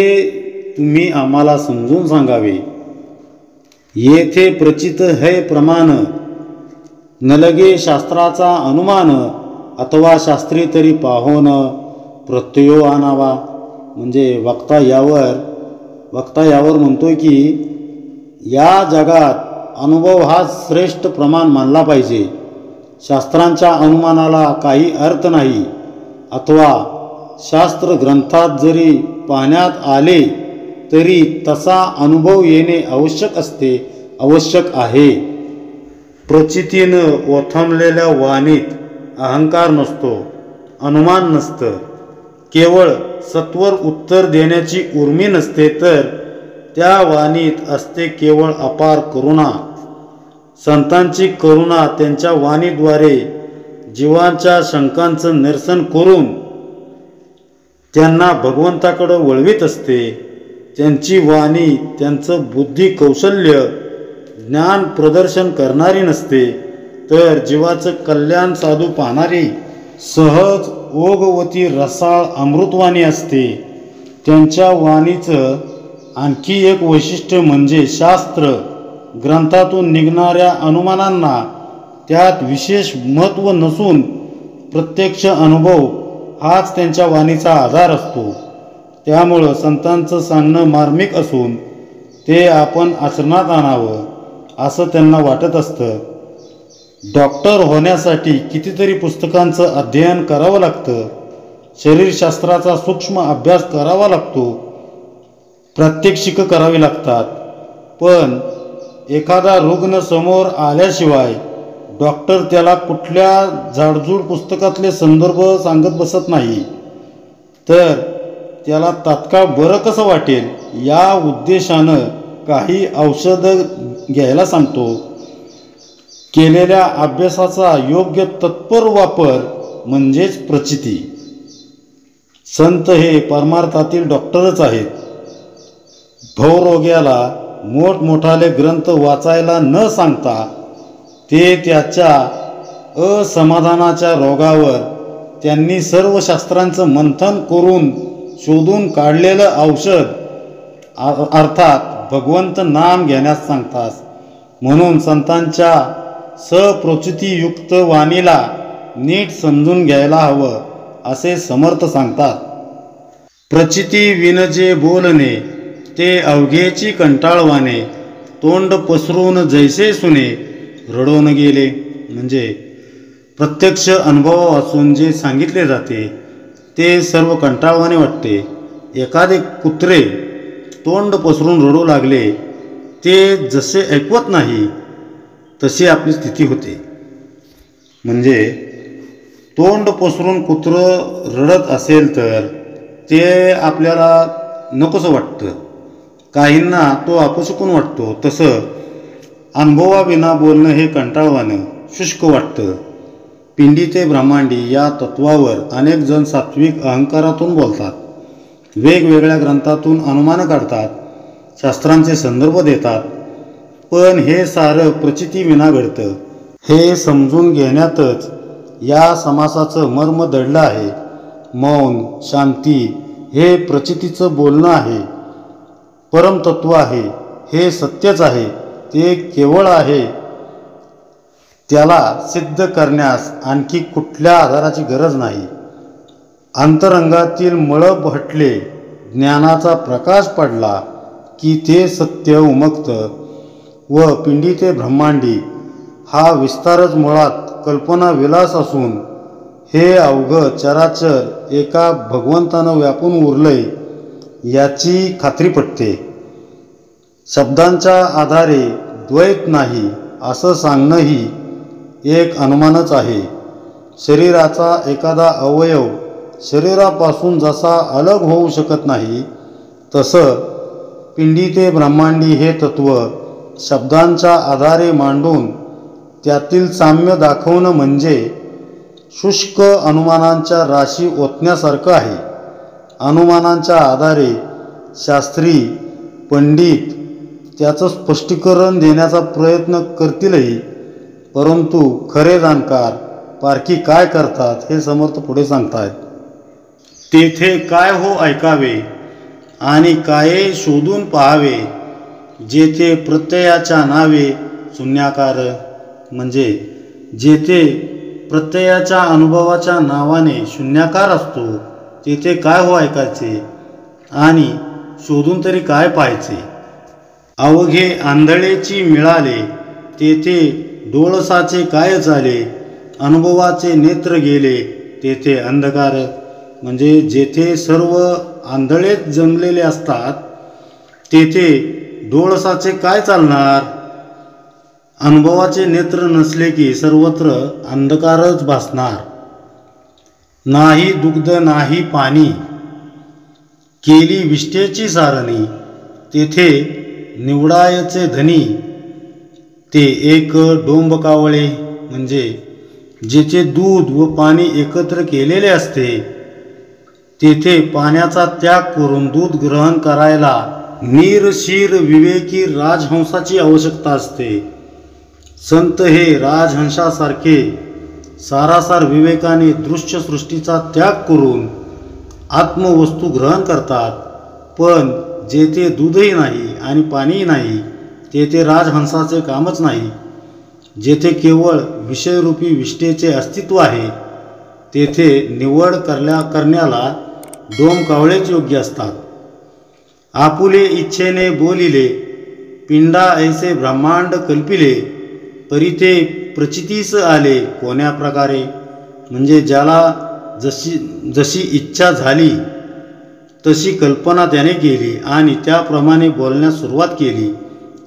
तुम्ही आम्हाला समजून सांगावे. येथे प्रचित है प्रमाण, न लगे शास्त्राचा अनुमान, अथवा शास्त्री तरी पाहोन प्रत्ययो आणावा. म्हणजे वक्ता यावर म्हणतोय की या जगात अनुभव हा श्रेष्ठ प्रमाण मानला पाहिजे. शास्त्रांच्या अनुमानाला काही अर्थ नाही, अथवा शास्त्र ग्रंथात जरी पाहण्यात आले तरी तसा अनुभव येणे आवश्यक आहे. प्रचितीनं ओथंबलेल्या वाणीत अहंकार नसतो, अनुमान नसतं. केवळ सत्वर उत्तर देण्याची उर्मी नसते, तर त्या वाणीत असते केवळ अपार करुणा. संतांची करुणा त्यांच्या वाणीद्वारे जीवांच्या शंकांचं निरसन करून त्यांना भगवंताकडे वळवीत असते. त्यांची वाणी त्यांचं बुद्धी कौशल्य ज्ञान प्रदर्शन करणारी नसते, तर जीवाचं कल्याण साधू पाहणारी सहज ओघवती रसाळ अमृतवाणी असते. त्यांच्या वाणीचं आणखी एक वैशिष्ट्य म्हणजे शास्त्र ग्रंथातून निघणाऱ्या अनुमानांना त्यात विशेष महत्त्व नसून प्रत्यक्ष अनुभव हाच त्यांच्या वाणीचा आधार असतो. त्यामुळं संतांचं सांगणं मार्मिक असून ते आपण आचरणात आणावं असं त्यांना वाटत असतं. डॉक्टर होण्यासाठी कितीतरी पुस्तकांचं अध्ययन करावं लागतं. शरीरशास्त्राचा सूक्ष्म अभ्यास करावा लागतो. प्रात्यक्षिकं करावी लागतात. पण एखादा रुग्ण समोर आल्याशिवाय डॉक्टर त्याला कुठल्या जाडजूड पुस्तकातले संदर्भ सांगत बसत नाही, तर त्याला तात्काळ बरं कसं वाटेल या उद्देशानं काही औषधं घ्यायला सांगतो. केलेल्या अभ्यासाचा योग्य तत्पर वापर म्हणजेच प्रचिती. संत हे परमार्थातील डॉक्टरच आहेत. भवरोग्याला मोठमोठाले ग्रंथ वाचायला न सांगता ते त्याच्या असमाधानाच्या रोगावर त्यांनी सर्व शास्त्रांचं मंथन करून शोधून काढलेलं औषध अर्थात भगवंत नाम घेण्यास सांगतात. म्हणून संतांच्या सप्रचितीयुक्त वाणीला नीट समजून घ्यायला हवं असे समर्थ सांगतात. प्रचिती विनजे बोलणे ते अवघेची कंटाळवाने, तोंड पसरून जैसे सुने रडवून गेले. म्हणजे प्रत्यक्ष अनुभव वाचून जे सांगितले जाते ते सर्व कंटाळवाने वाटते. एखादे कुत्रे तोंड पसरून रडू लागले ते जसे ऐकवत नाही तशी आपली स्थिती होते. म्हणजे तोंड पसरून कुत्रं रडत असेल तर ते आपल्याला नकोसं वाटतं. काहींना तो अपशकुन वाटतो. तसं अनुभवाविना बोलणं हे कंटाळवाणं शुष्क वाटतं. पिंडी ते ब्रह्मांडी या तत्वावर अनेक जण सात्विक अहंकारातून बोलतात. वेगवेगळ्या ग्रंथातून अनुमान काढतात, शास्त्रांचे संदर्भ देतात. पण हे सारं प्रचितीविना घडतं. हे समजून घेण्यातच या समासाचं मर्म दडलं आहे. मौन, शांती हे प्रचितीचं बोलणं आहे. परमतत्व आहे, हे सत्यच आहे, ते केवळ आहे. त्याला सिद्ध करण्यास आणखी कुठल्या आधाराची गरज नाही. अंतरंगातील मळब हटले, ज्ञानाचा प्रकाश पडला की ते सत्य उमगतं व पिंडी ते ब्रह्मांडी हा विस्तारच मुळात कल्पना विलास असून हे अवघं चराचर एका भगवंतानं व्यापून उरलंय याची खात्री पटते. शब्दांच्या आधारे द्वैत नाही असं सांगणंही एक अनुमानच आहे. शरीराचा एखादा अवयव शरीरापासून जसा अलग होऊ शकत नाही, तसं पिंडी ते ब्रह्मांडी हे तत्व शब्दांच्या आधारे मांडून त्यातील साम्य दाखवणं म्हणजे शुष्क अनुमानांच्या राशी ओतण्यासारखं आहे. अनुमानांच्या आधारे शास्त्री पंडित त्याचं स्पष्टीकरण देण्याचा प्रयत्न करतीलही, परंतु खरे जाणकार पारखी काय करतात हे समर्थ पुढे सांगतायत. तेथे काय हो ऐकावे आणि काय शोधून पाहावे, जेथे प्रत्ययाच्या नावे शून्याकार. म्हणजे जेथे प्रत्ययाच्या अनुभवाच्या नावाने शून्याकार असतो तेथे काय हो ऐकायचे आणि शोधून तरी काय पाहायचे. अवघे आंधळेची मिळाले तेथे डोळसाचे काय झाले, अनुभवाचे नेत्र गेले तेथे अंधकार. म्हणजे जेथे सर्व आंधळेच जमलेले असतात तेथे डोळसाचे काय चालणार. अनुभवाचे नेत्र नसले की सर्वत्र अंधकारच भासणार. नाही दुग्ध नाही पाणी, केली विष्ठेची सारणी तेथे निवडायचे धनी ते एक डोंबकावळे. म्हणजे जेथे दूध व पाणी एकत्र केलेले असते तेथे पाण्याचा त्याग करून दूध ग्रहण करायला नीरशीर विवेकी राजहंसाची आवश्यकता असते. संत हे राजहंसासारखे सारासार विवेकाने दृश्य सृष्टीचा त्याग करून आत्मवस्तू ग्रहण करतात. पण जेथे दूधही नाही आणि पाणीही नाही तेथे राजहंसाचे कामच नाही. जेथे केवळ विषयरूपी विष्ठेचे अस्तित्व आहे तेथे निवड करण्याला डोमकावळेच योग्य असतात. आपुले इच्छेने बोलिले पिंडा ऐसे ब्रह्मांड कल्पिले परिथे प्रचितीस आले कोण्या प्रकारे. म्हणजे ज्याला जशी इच्छा झाली तशी कल्पना त्याने केली आणि त्याप्रमाणे बोलण्यास सुरुवात केली.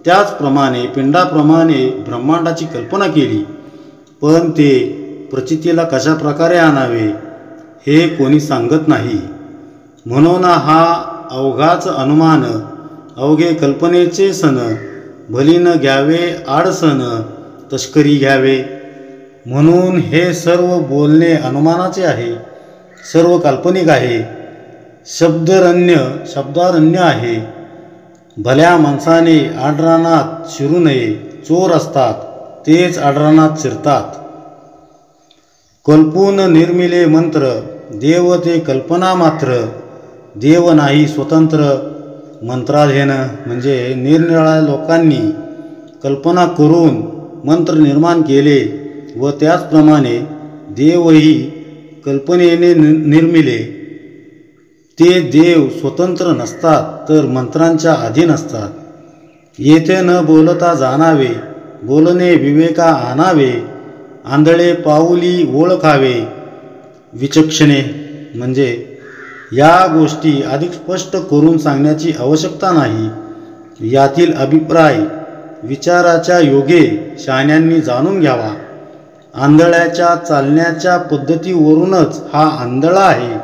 त्याचप्रमाणे पिंडाप्रमाणे ब्रह्मांडाची कल्पना केली. पण ते प्रचितीला कशा प्रकारे आणावे हे कोणी सांगत नाही. म्हणून हा अवघाच अनुमान अवघे कल्पनेचे सन भलीन घ्यावे आडसन तस्करी घ्यावे. म्हणून हे सर्व बोलणे अनुमानाचे आहे, सर्व काल्पनिक आहे, शब्दारण्य आहे. भल्या माणसाने आडरानात शिरू नये. चोर असतात तेच आडरानात शिरतात. कल्पून निर्मिले मंत्र देव ते कल्पना मात्र देव नाही स्वतंत्र मंत्राधीन. म्हणजे निरनिराळ्या लोकांनी कल्पना करून मंत्र निर्माण केले व त्याचप्रमाणे देवही कल्पनेने निर्मिले. ते देव स्वतंत्र नसतात तर मंत्रांच्या अधीन असतात. येथे न बोलता जाणावे बोलणे विवेका आणावे आंधळे पाऊली ओळखावे विचक्षणे. म्हणजे या गोष्टी अधिक स्पष्ट करून सांगण्याची आवश्यकता नाही. यातील अभिप्राय विचाराच्या योगे शहाण्यांनी जाणून घ्यावा. आंधळ्याच्या चालण्याच्या पद्धतीवरूनच हा आंधळा आहे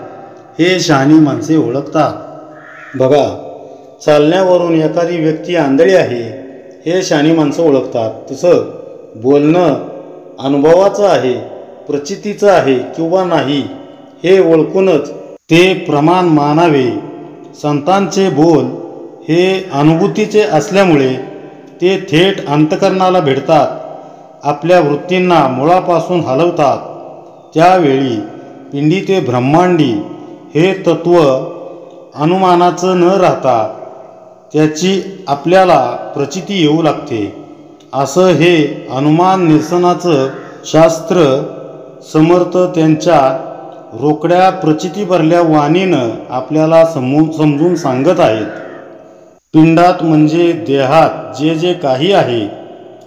हे शहाणी माणसे ओळखतात. बघा, चालण्यावरून एखादी व्यक्ती आंधळी आहे हे शहाणी माणसं ओळखतात. तसं बोलणं अनुभवाचं आहे, प्रचितीचं आहे किंवा नाही हे ओळखूनच ते प्रमाण मानावे. संतांचे बोल हे अनुभूतीचे असल्यामुळे ते थेट अंतकरणाला भेटतात, आपल्या वृत्तींना मुळापासून हलवतात. त्यावेळी पिंडी ते ब्रह्मांडी हे तत्व अनुमानाचं न राहता त्याची आपल्याला प्रचिती येऊ लागते. असं हे अनुमान निरसनाचं शास्त्र समर्थ त्यांच्या रोकड्या प्रचिती भरल्या वाणीनं आपल्याला समजून सांगत आहेत. पिंडात म्हणजे देहात जे जे काही आहे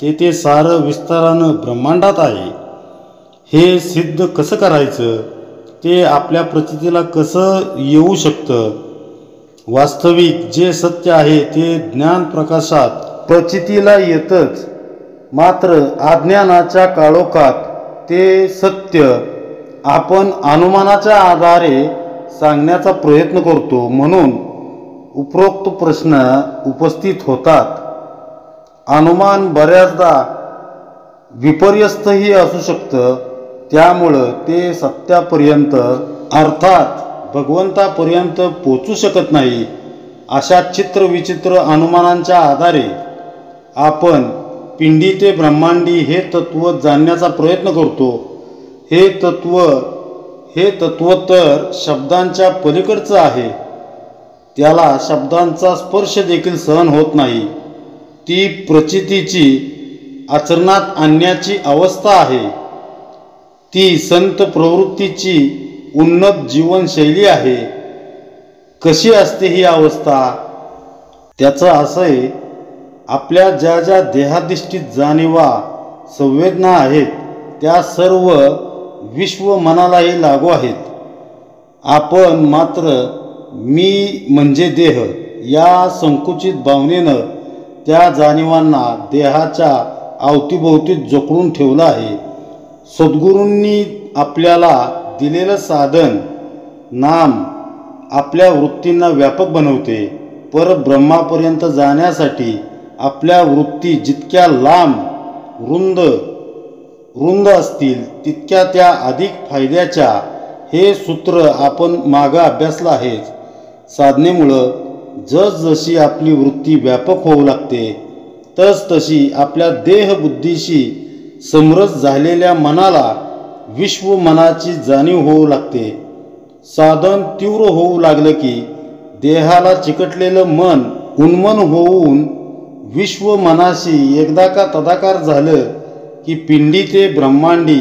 ते सारं विस्तारानं ब्रह्मांडात आहे. हे सिद्ध कसं करायचं, ते आपल्या प्रचितीला कसं येऊ शकतं. वास्तविक जे सत्य आहे ते ज्ञान प्रकाशात प्रचितीला येतच, मात्र अज्ञानाच्या काळोखात ते सत्य आपण अनुमानाच्या आधारे सांगण्याचा प्रयत्न करतो. म्हणून उपरोक्त प्रश्न उपस्थित होतात. अनुमान बऱ्याचदा विपर्यस्तही असू शकतं. त्यामुळं ते सत्यापर्यंत अर्थात भगवंतापर्यंत पोचू शकत नाही. अशा चित्रविचित्र अनुमानांच्या आधारे आपण पिंडी ते ब्रह्मांडी हे तत्व जाणण्याचा प्रयत्न करतो. हे तत्व तर शब्दांच्या पलीकडचं आहे. त्याला शब्दांचा स्पर्श देखील सहन होत नाही. ती प्रचितीची आचरणात आणण्याची अवस्था आहे. ती संत प्रवृत्तीची उन्नत जीवनशैली आहे. कशी असते ही अवस्था? त्याचं असं आहे, आपल्या ज्या ज्या देहाधिष्ठित जाणीवा संवेदना आहेत त्या सर्व विश्व मनालाही लागू आहेत. आपण मात्र मी म्हणजे देह या संकुचित भावनेनं त्या जाणीवांना देहाच्या अवतीभोवती जकडून ठेवलं आहे. सद्गुरूंनी आपल्याला दिलेलं साधन नाम आपल्या वृत्तींना व्यापक बनवते. परब्रह्मापर्यंत जाण्यासाठी आपल्या वृत्ती जितक्या लांब रुंद असतील तितक्या त्या अधिक फायद्याच्या. हे सूत्र आपण मागं अभ्यासलं आहेच. साधनेमुळं जसजशी आपली वृत्ती व्यापक होऊ लागते तसतशी आपल्या देहबुद्धीशी समरस झालेल्या मनाला विश्व मनाची जाणीव होऊ लागते. साधन तीव्र होऊ लागलं की देहाला चिकटलेलं मन उन्मन होऊन विश्व मनाशी एकदा का तदाकार झालं की पिंडी ते ब्रह्मांडी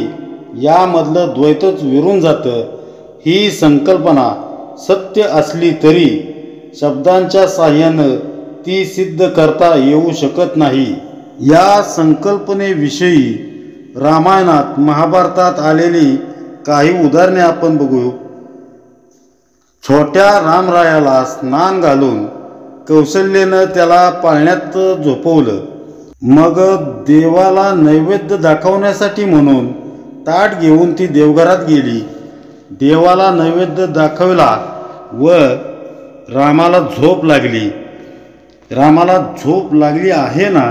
यामधलं द्वैतच विरून जातं. ही संकल्पना सत्य असली तरी शब्दांच्या साह्यानं ती सिद्ध करता येऊ शकत नाही. या संकल्पनेविषयी रामायणात महाभारतात आलेली काही उदाहरणे आपण बघू. छोट्या रामरायाला स्नान घालून कौशल्येनं त्याला पाळण्यात झोपवलं. मग देवाला नैवेद्य दाखवण्यासाठी म्हणून ताट घेऊन ती देवघरात गेली. देवाला नैवेद्य दाखवला व रामाला झोप लागली. रामाला झोप लागली आहे ना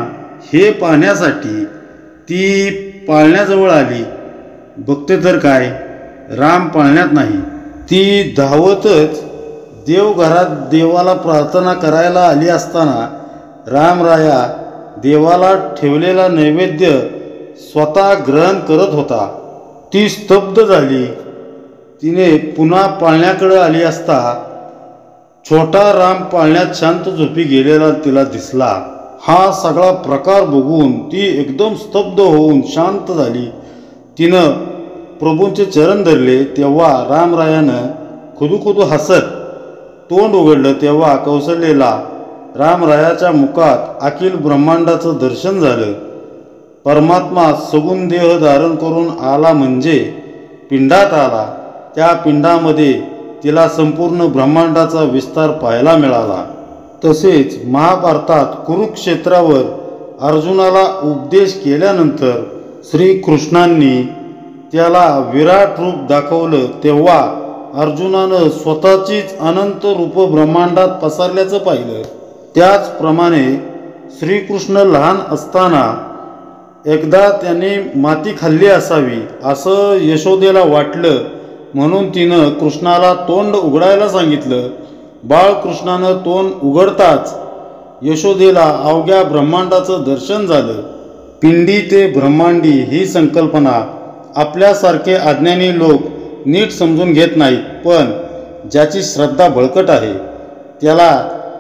हे पाहण्यासाठी ती पाळण्याजवळ आली. बघते तर काय, राम पाळण्यात नाही. ती धावतच देवघरात देवाला प्रार्थना करायला आली असताना रामराया देवाला ठेवलेला नैवेद्य स्वतः ग्रहण करत होता. ती स्तब्ध झाली. तिने पुन्हा पाळण्याकडे आली असता छोटा राम पाळण्यात शांत झोपी गेलेला तिला दिसला. हा सगळा प्रकार बघून ती एकदम स्तब्ध होऊन शांत झाली. तिनं प्रभूंचे चरण धरले. तेव्हा रामरायानं खुदूखुदू हसत तोंड उघडलं. तेव्हा कौशल्येला रामरायाच्या मुखात अखिल ब्रह्मांडाचं दर्शन झालं. परमात्मा सगुण देह धारण करून आला म्हणजे पिंडात आला. त्या पिंडामध्ये तिला संपूर्ण ब्रह्मांडाचा विस्तार पाहायला मिळाला. तसेच महाभारतात कुरुक्षेत्रावर अर्जुनाला उपदेश केल्यानंतर श्रीकृष्णांनी त्याला विराट रूप दाखवलं. तेव्हा अर्जुनानं स्वतःचीच अनंत रूप ब्रह्मांडात पसरल्याचं पाहिलं. त्याचप्रमाणे श्रीकृष्ण लहान असताना एकदा त्याने माती खाल्ली असावी असं यशोदेला वाटलं, म्हणून तिनं कृष्णाला तोंड उघडायला सांगितलं. बाळकृष्णानं तोंड उघडताच यशोदेला अवघ्या ब्रह्मांडाचं दर्शन झालं. पिंडी ते ब्रह्मांडी ही संकल्पना आपल्यासारखे अज्ञानी लोक नीट समजून घेत नाहीत. पण ज्याची श्रद्धा बळकट आहे त्याला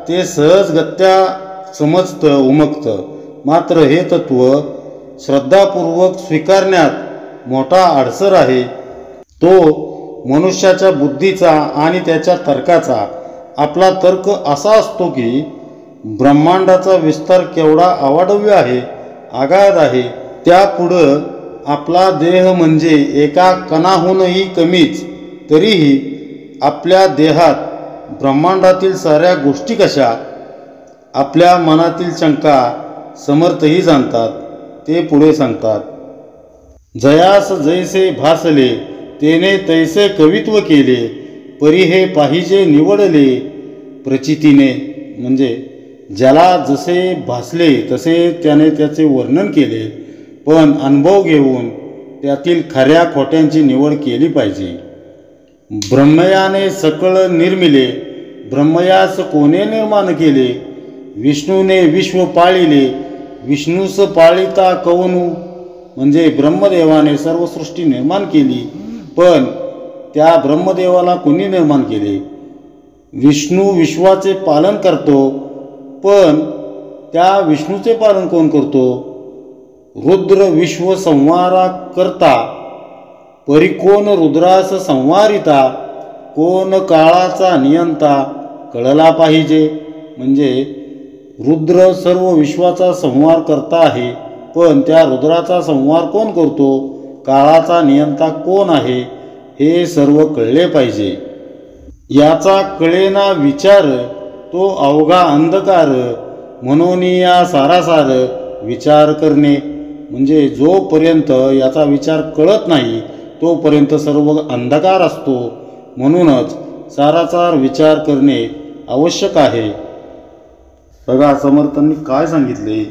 ते सहजगत्या समजतं, उमगतं. मात्र हे तत्त्व श्रद्धापूर्वक स्वीकारण्यात मोठा अडसर आहे. तो मनुष्याच्या बुद्धीचा आणि त्याच्या तर्काचा. आपला तर्क असा असतो की ब्रह्मांडाचा विस्तार केवढा अवाढव्य आहे, अगाध आहे. त्यापुढं आपला देह म्हणजे एका कणाहूनही कमीच. तरीही आपल्या देहात ब्रह्मांडातील साऱ्या गोष्टी कशा? आपल्या मनातील शंका समर्थही जाणतात. ते पुढे सांगतात, जयास जैसे भासले तेने तैसे कवित्व केले, परी हे पाहिजे निवडले प्रचितीने. म्हणजे ज्याला जसे भासले तसे त्याने त्याचे वर्णन केले, पण अनुभव घेऊन त्यातील खऱ्या खोट्यांची निवड केली पाहिजे. ब्रह्मयाने सकळ निर्मिले, ब्रह्मयास कोणे निर्माण केले? विष्णूने विश्व पाळिले, विष्णूस पाळिता कवनू. म्हणजे ब्रह्मदेवाने सर्व सृष्टी निर्माण केली, पण त्या ब्रह्मदेवाला कोणी निर्माण केले? विष्णू विश्वाचे पालन करतो, पण त्या विष्णूचे पालन कोण करतो? रुद्र विश्व संहारा करता, परी कोण रुद्रास संवारिता? कोण काळाचा नियंता कळला पाहिजे. म्हणजे रुद्र सर्व विश्वाचा संहार करता आहे, पण त्या रुद्राचा संहार कोण करतो? काळाचा नियंता कोण आहे हे सर्व कळले पाहिजे. याचा कळेना विचार तो अवघा अंधकार, म्हणून या सारासार विचार करणे. म्हणजे जोपर्यंत याचा विचार कळत नाही तोपर्यंत सर्व अंधकार असतो. म्हणूनच सारासार विचार करणे आवश्यक आहे. बघा समर्थांनी काय सांगितले,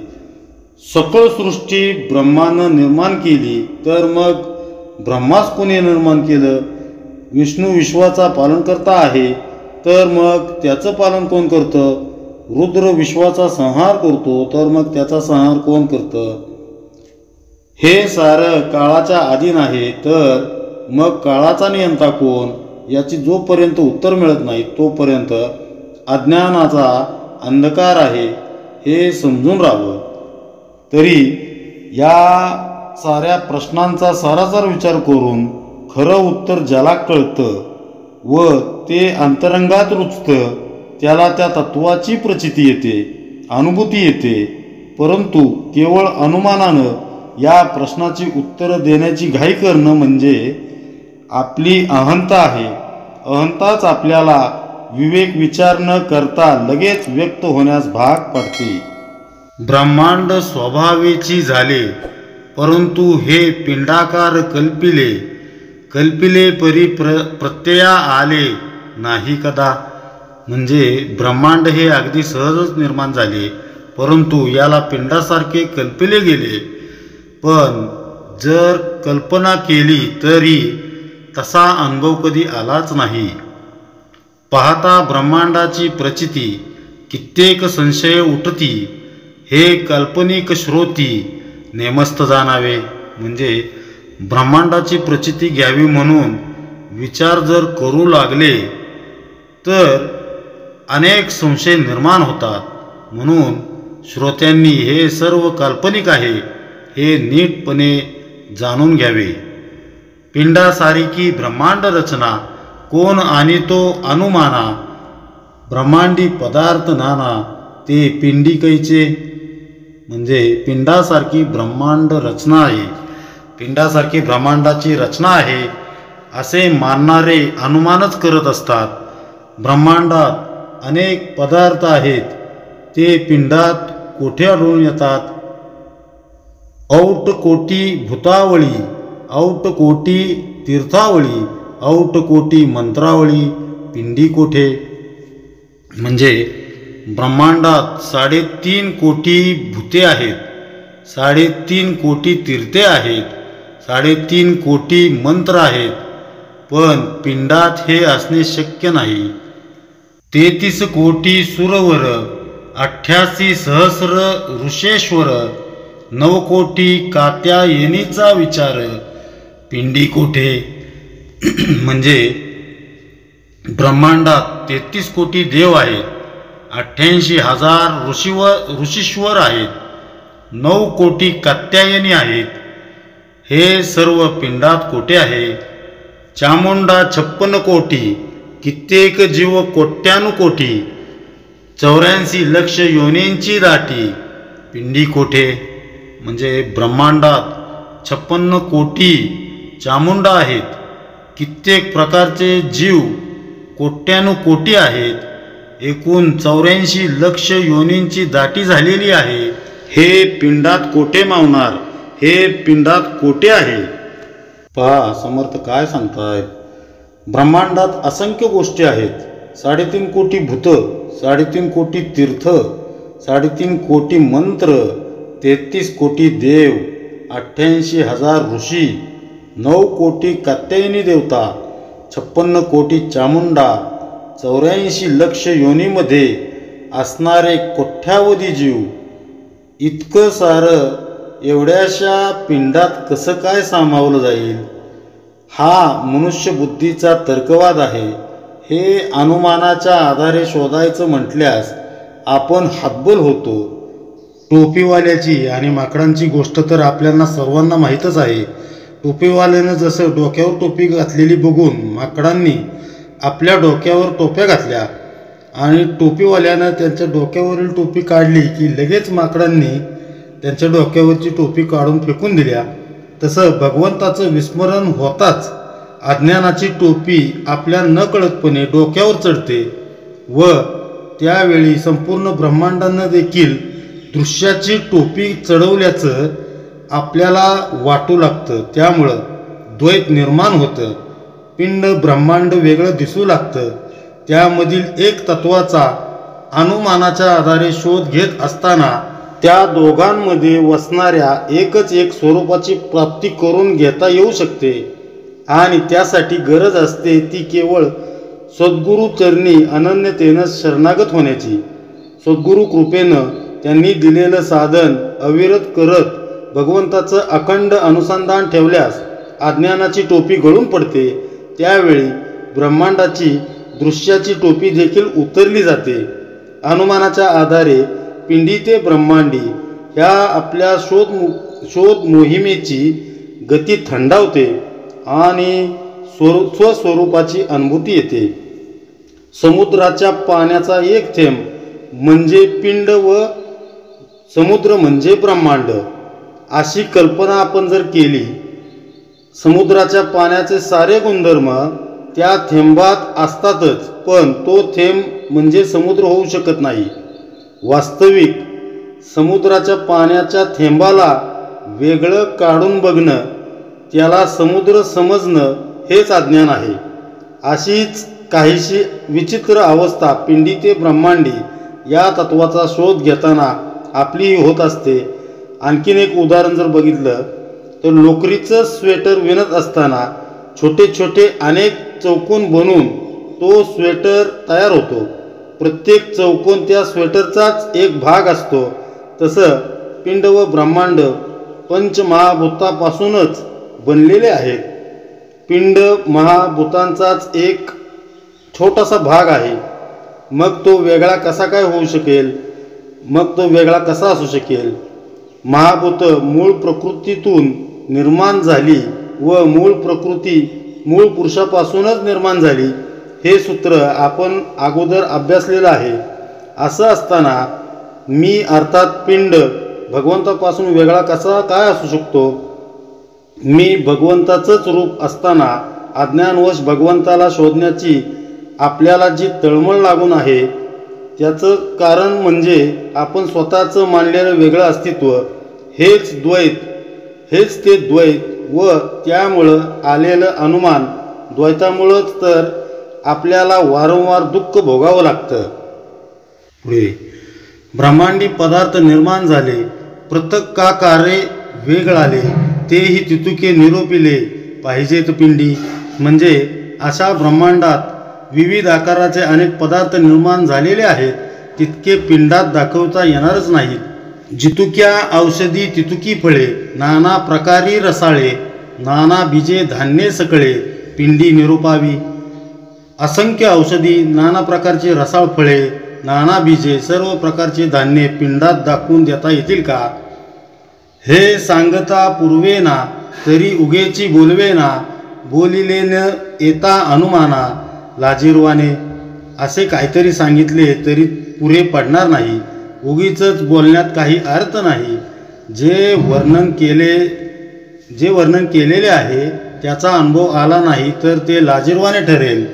सकळ सृष्टी ब्रह्मानं निर्माण केली, तर मग ब्रह्मास कोणी निर्माण केलं? विष्णू विश्वाचा पालन करता आहे, तर मग त्याचं पालन कोण करतं? रुद्र विश्वाचा संहार करतो, तर मग त्याचा संहार कोण करतं? हे सारं काळाच्या अधीन आहे, तर मग काळाचा नियंता कोण याची जोपर्यंत उत्तर मिळत नाही तोपर्यंत अज्ञानाचा अंधकार आहे हे समजून राहावं. तरी या साऱ्या प्रश्नांचा सारासार विचार करून खरं उत्तर ज्याला कळतं व ते अंतरंगात रुजतं त्याला त्या तत्वाची प्रचिती येते, अनुभूती येते. परंतु केवळ अनुमानानं या प्रश्नाची उत्तरं देण्याची घाई करणं म्हणजे आपली अहंता आहे. अहंताच आपल्याला विवेक विचार न करता लगेच व्यक्त होण्यास भाग पाडते. ब्रह्मांड स्वभावेची झाले, परंतु हे पिंडाकार कल्पिले. कल्पिले परी प्रत्यया आले नाही कदा. म्हणजे ब्रह्मांड हे अगदी सहजच निर्माण झाले, परंतु याला पिंडासारखे कल्पिले गेले. पण जर कल्पना केली तरी तसा अनुभव कधी आलाच नाही. पाहता ब्रह्मांडाची प्रचिती कित्येक संशय उठती. हे काल्पनिक श्रोती नेमस्त जाणावे. म्हणजे ब्रह्मांडाची प्रचिती घ्यावी म्हणून विचार जर करू लागले तर अनेक संशय निर्माण होतात. म्हणून श्रोत्यांनी हे सर्व काल्पनिक आहे हे नीटपणे जाणून घ्यावे. पिंडासारिखी ब्रह्मांड रचना कोण आणि तो अनुमाना. ब्रह्मांडी पदार्थ नाना ते पिंडी कैचे. म्हणजे पिंडासारखी ब्रह्मांड रचना आहे, पिंडासारखी ब्रह्मांडाची रचना आहे असे मानणारे अनुमानच करत असतात. ब्रह्मांडात अनेक पदार्थ आहेत ते पिंडात कोठे आढळून येतात. औट कोटी भूतावळी, औट कोटी तीर्थावळी, औट कोटी मंत्रावळी, पिंडी कोठे. म्हणजे ब्रह्मांडात 3.5 कोटी भूते आहेत, 3.5 कोटी तीर्थे आहेत, 3.5 कोटी मंत्र आहेत. पण पिंडात हे असणे शक्य नाही. 33 कोटी सुरवर, 88 सहस्र ऋषेश्वर, 9 कोटी कात्यायनीचा विचार, पिंडी कोठे. म्हणजे ब्रह्मांडात 33 कोटी देव आहेत, 88,000 ऋषीश्वर आहेत, 9 कोटी कात्यायनी आहेत. हे सर्व पिंडात कोठे आहे. चामुंडा 56 कोटी, कित्येक जीव कोट्यानुकोटी, 84 लक्ष योनींची दाटी, पिंडी कोठे. म्हणजे ब्रह्मांडात 56 कोटी चामुंडा आहेत, कित्येक प्रकारचे जीव कोट्यानुकोटी आहेत, एकूण 84 लक्ष योनींची दाटी झालेली आहे. हे पिंडात कोठे मावणार, हे पिंडात कोठे आहे. पहा समर्थ काय सांगतायत. ब्रह्मांडात असंख्य गोष्टी आहेत. 3.5 कोटी भूत, 3.5 कोटी तीर्थ, 3.5 कोटी मंत्र, 33 कोटी देव, 88,000 ऋषी, 9 कोटी कात्यायनी देवता, 56 कोटी चामुंडा, 84 लक्ष योनीमध्ये असणारे कोट्यावधी जीव. इतकं सारं एवढ्याशा पिंडात कसं काय सामावलं जाईल. हा मनुष्यबुद्धीचा तर्कवाद आहे. हे अनुमानाच्या आधारे शोधायचं म्हटल्यास आपण हतबल होतो. टोपीवाल्याची आणि माकडांची गोष्ट तर आपल्याला सर्वांना माहीतच आहे. टोपीवाल्यानं जसं डोक्यावर टोपी घातलेली बघून माकडांनी आपल्या डोक्यावर टोप्या घातल्या आणि टोपीवाल्यानं त्यांच्या डोक्यावरील टोपी काढली की लगेच माकडांनी त्यांच्या डोक्यावरची टोपी काढून फेकून दिल्या. तसं भगवंताचं विस्मरण होताच अज्ञानाची टोपी आपल्या नकळतपणे डोक्यावर चढते व त्यावेळी संपूर्ण ब्रह्मांडानं देखील दृश्याची टोपी चढवल्याचं आपल्याला वाटू लागतं. त्यामुळं द्वैत निर्माण होतं. पिंड ब्रह्मांड वेगळं दिसू लागतं. त्यामधील एक तत्वाचा अनुमानाच्या आधारे शोध घेत असताना त्या दोघांमध्ये वसणाऱ्या एकच एक स्वरूपाची प्राप्ती करून घेता येऊ शकते आणि त्यासाठी गरज असते ती केवळ सद्गुरू चरणी अनन्यतेनं शरणागत होण्याची. सद्गुरू कृपेनं त्यांनी दिलेलं साधन अविरत करत भगवंताचं अखंड अनुसंधान ठेवल्यास अज्ञानाची टोपी गळून पडते त्यावेळी ब्रह्मांडाची दृश्याची टोपी देखील उतरली जाते. अनुमानाच्या आधारे पिंडी ते ब्रह्मांडी ह्या आपल्या शोध मोहिमेची गती थंडावते आणि स्वस्वरूपाची अनुभूती येते. समुद्राच्या पाण्याचा एक थेंब म्हणजे पिंड व समुद्र म्हणजे ब्रह्मांड अशी कल्पना आपण जर केली, समुद्राच्या पाण्याचे सारे गुणधर्म त्या थेंबात असतातच, पण तो थेंब म्हणजे समुद्र होऊ शकत नाही. वास्तविक समुद्राच्या पाण्याच्या थेंबाला वेगळं काढून बघणं, त्याला समुद्र समजणं हेच अज्ञान आहे. अशीच काहीशी विचित्र अवस्था पिंडी ते ब्रह्मांडी या तत्वाचा शोध घेताना आपली होत असते. आणखीन एक उदाहरण जर बघितलं तर लोकरीचं स्वेटर विणत असताना छोटे छोटे अनेक चौकोन बनून तो स्वेटर तयार होतो. प्रत्येक चौकोन त्या स्वेटरचाच एक भाग असतो. तसं पिंड व ब्रह्मांड पंचमहाभूतापासूनच बनलेले आहेत. पिंड महाभूतांचाच एक छोटासा भाग आहे. मग तो वेगळा कसा काय होऊ शकेल? मग तो वेगळा कसा असू शकेल? महाभूत मूळ प्रकृतीतून निर्माण झाली व मूळ प्रकृती मूळ पुरुषापासूनच निर्माण झाली, हे सूत्र आपण अगोदर अभ्यासलेलं आहे. असं असताना मी अर्थात पिंड भगवंतापासून वेगळा कसा काय असू शकतो? मी भगवंताचंच रूप असताना अज्ञानवश भगवंताला शोधण्याची आपल्याला जी तळमळ लागून आहे, त्याचं कारण म्हणजे आपण स्वतःचं मानलेलं वेगळं अस्तित्व, हेच ते द्वैत व त्यामुळं आलेलं अनुमान. द्वैतामुळंच तर आपल्याला वारंवार दुःख भोगावं लागतं. पुढे ब्रह्मांडी पदार्थ निर्माण झाले, प्रत्येकाकारे वेग आले, तेही तितुके निरोपिले पाहिजेत पिंडी. म्हणजे अशा ब्रह्मांडात विविध आकाराचे अनेक पदार्थ निर्माण झालेले आहेत, तितके पिंडात दाखवता येणारच नाहीत. जितुक्या औषधी तितुकी फळे, नाना प्रकारी रसाळे, नाना बीजे धान्ये सकळे, पिंडी निरूपावी. असंख्य औषधी, नाना प्रकारचे रसाळ फळे, नाना बीजे, सर्व प्रकारचे धान्ये पिंडात दाखवून देता येतील का? हे सांगता पूर्वेना तरी उगेची बोलवेना, बोलिले न येता अनुमाना लाजिरवाने. असे काहीतरी सांगितले तरी पुरे पडणार नाही. उगीचच बोलण्यात काही अर्थ नाही. जे वर्णन केलेले आहे त्याचा अनुभव आला नाही तर ते लाजिरवाने ठरेल.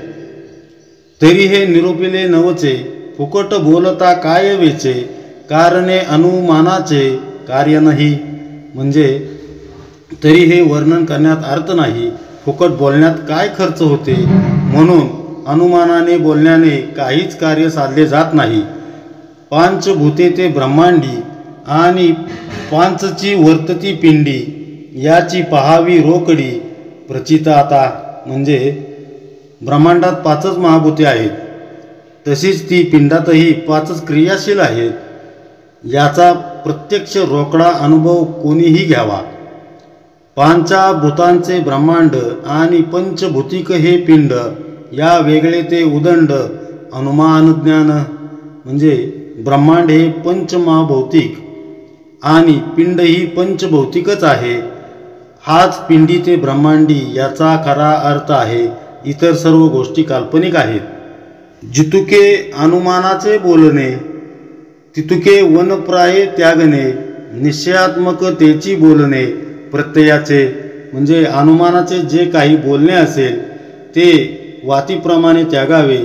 तरी हे निरूपिले नवचे, फुकट बोलता काय वेचे, कारणे अनुमानाचे कार्य नाही. म्हणजे तरी हे वर्णन करण्यात अर्थ नाही, फुकट बोलण्यात काय खर्च होते, म्हणून अनुमानाने बोलण्याने काहीच कार्य साधले जात नाही. पांचभूते ते ब्रह्मांडी आणि पांचची वर्तती पिंडी, याची पहावी रोकडी प्रचिता आता. म्हणजे ब्रह्मांडात पाचच महाभूते आहेत, तशीच ती पिंडातही पाचच क्रियाशील आहेत. याचा प्रत्यक्ष रोकडा अनुभव कोणीही घ्यावा. पांचभूतांचे ब्रह्मांड आणि पंचभूतिक हे पिंड, या वेगळे ते उदंड अनुमान ज्ञान. म्हणजे ब्रह्मांड हे पंचमहाभौतिक आणि पिंड ही पंचभौतिकच आहे. हाच पिंडी ते ब्रह्मांडी याचा खरा अर्थ आहे. इतर सर्व गोष्टी काल्पनिक आहेत. जितुके अनुमानाचे बोलणे, तितुके वनप्राये त्यागणे, निश्चयात्मकतेची बोलणे प्रत्ययाचे. म्हणजे अनुमानाचे जे काही बोलणे असेल ते वातीप्रमाणे त्यागावे.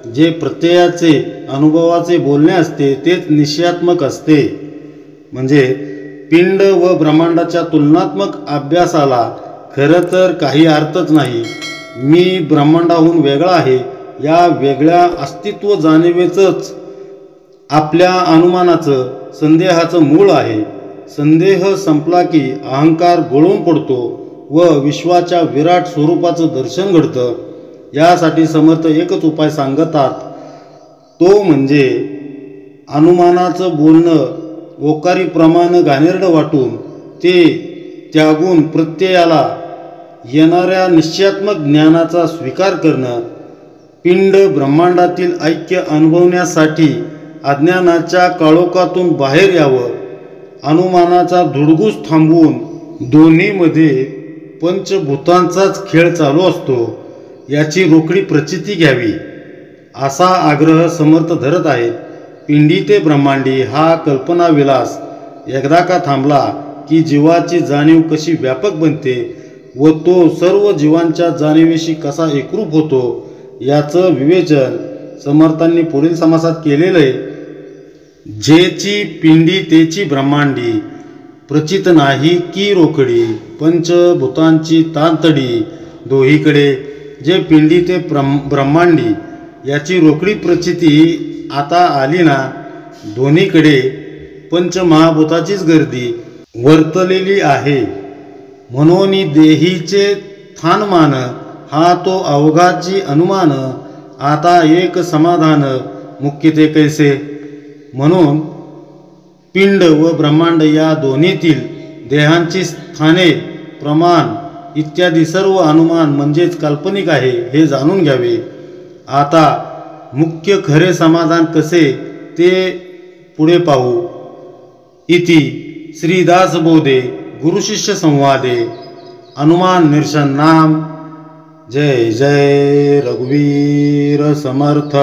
जे प्रत्ययाचे अनुभवाचे बोलणे असते तेच निश्चयात्मक असते. म्हणजे पिंड व ब्रह्मांडाच्या तुलनात्मक अभ्यासाला खरं तर काही अर्थच नाही. मी ब्रह्मांडाहून वेगळा आहे या वेगळ्या अस्तित्व जाणीवेचंच आपल्या अनुमानाचं, संदेहाचं मूळ आहे. संदेह संपला की अहंकार गळून पडतो व विश्वाच्या विराट स्वरूपाचं दर्शन घडतं. यासाठी समर्थ एकच उपाय सांगतात, तो म्हणजे अनुमानाचं बोलणं ओकारीप्रमाणे घाणेरडं वाटून ते त्यागून प्रत्ययाला येणाऱ्या निश्चयात्मक ज्ञानाचा स्वीकार करणं, पिंड ब्रह्मांडातील ऐक्य अनुभवण्यासाठी अज्ञानाच्या काळोखातून बाहेर यावं, अनुमानाचा धुडगूस थांबवून दोन्हीमध्ये पंचभूतांचाच खेळ चालू असतो याची रोकडी प्रचिती घ्यावी, असा आग्रह समर्थ धरत आहेत. पिंडी ते ब्रह्मांडी हा कल्पनाविलास एकदा का थांबला की जीवाची जाणीव कशी व्यापक बनते व तो सर्व जीवांच्या जाणीवेशी कसा एकरूप होतो याचं विवेचन समर्थांनी पुढील समासात केलेलं आहे. जेची पिंडी तेची ब्रह्मांडी, प्रचित नाही की रोकडी, पंचभूतांची तांतडी दोहीकडे. जे पिंडी ते ब्रह्मांडी याची रोकडी प्रचिती आता आली ना, दोन्हीकडे पंचमहाभूताचीच गर्दी वर्तलेली आहे. म्हणून देहीचे थानमान हा तो अवघाची अनुमान, आता एक समाधान मुख्य ते कैसे. म्हणून पिंड व ब्रह्मांड या दोन्हीतील देहांची स्थाने, प्रमाण इत्यादी सर्व अनुमान म्हणजेच काल्पनिक आहे हे जाणून घ्यावे. आता मुख्य खरे समाधान कसे ते पुढे पाहू. इति श्रीदासबोधे गुरुशिष्य संवादे अनुमान निरसन नाम. जय जय रघुवीर समर्थ.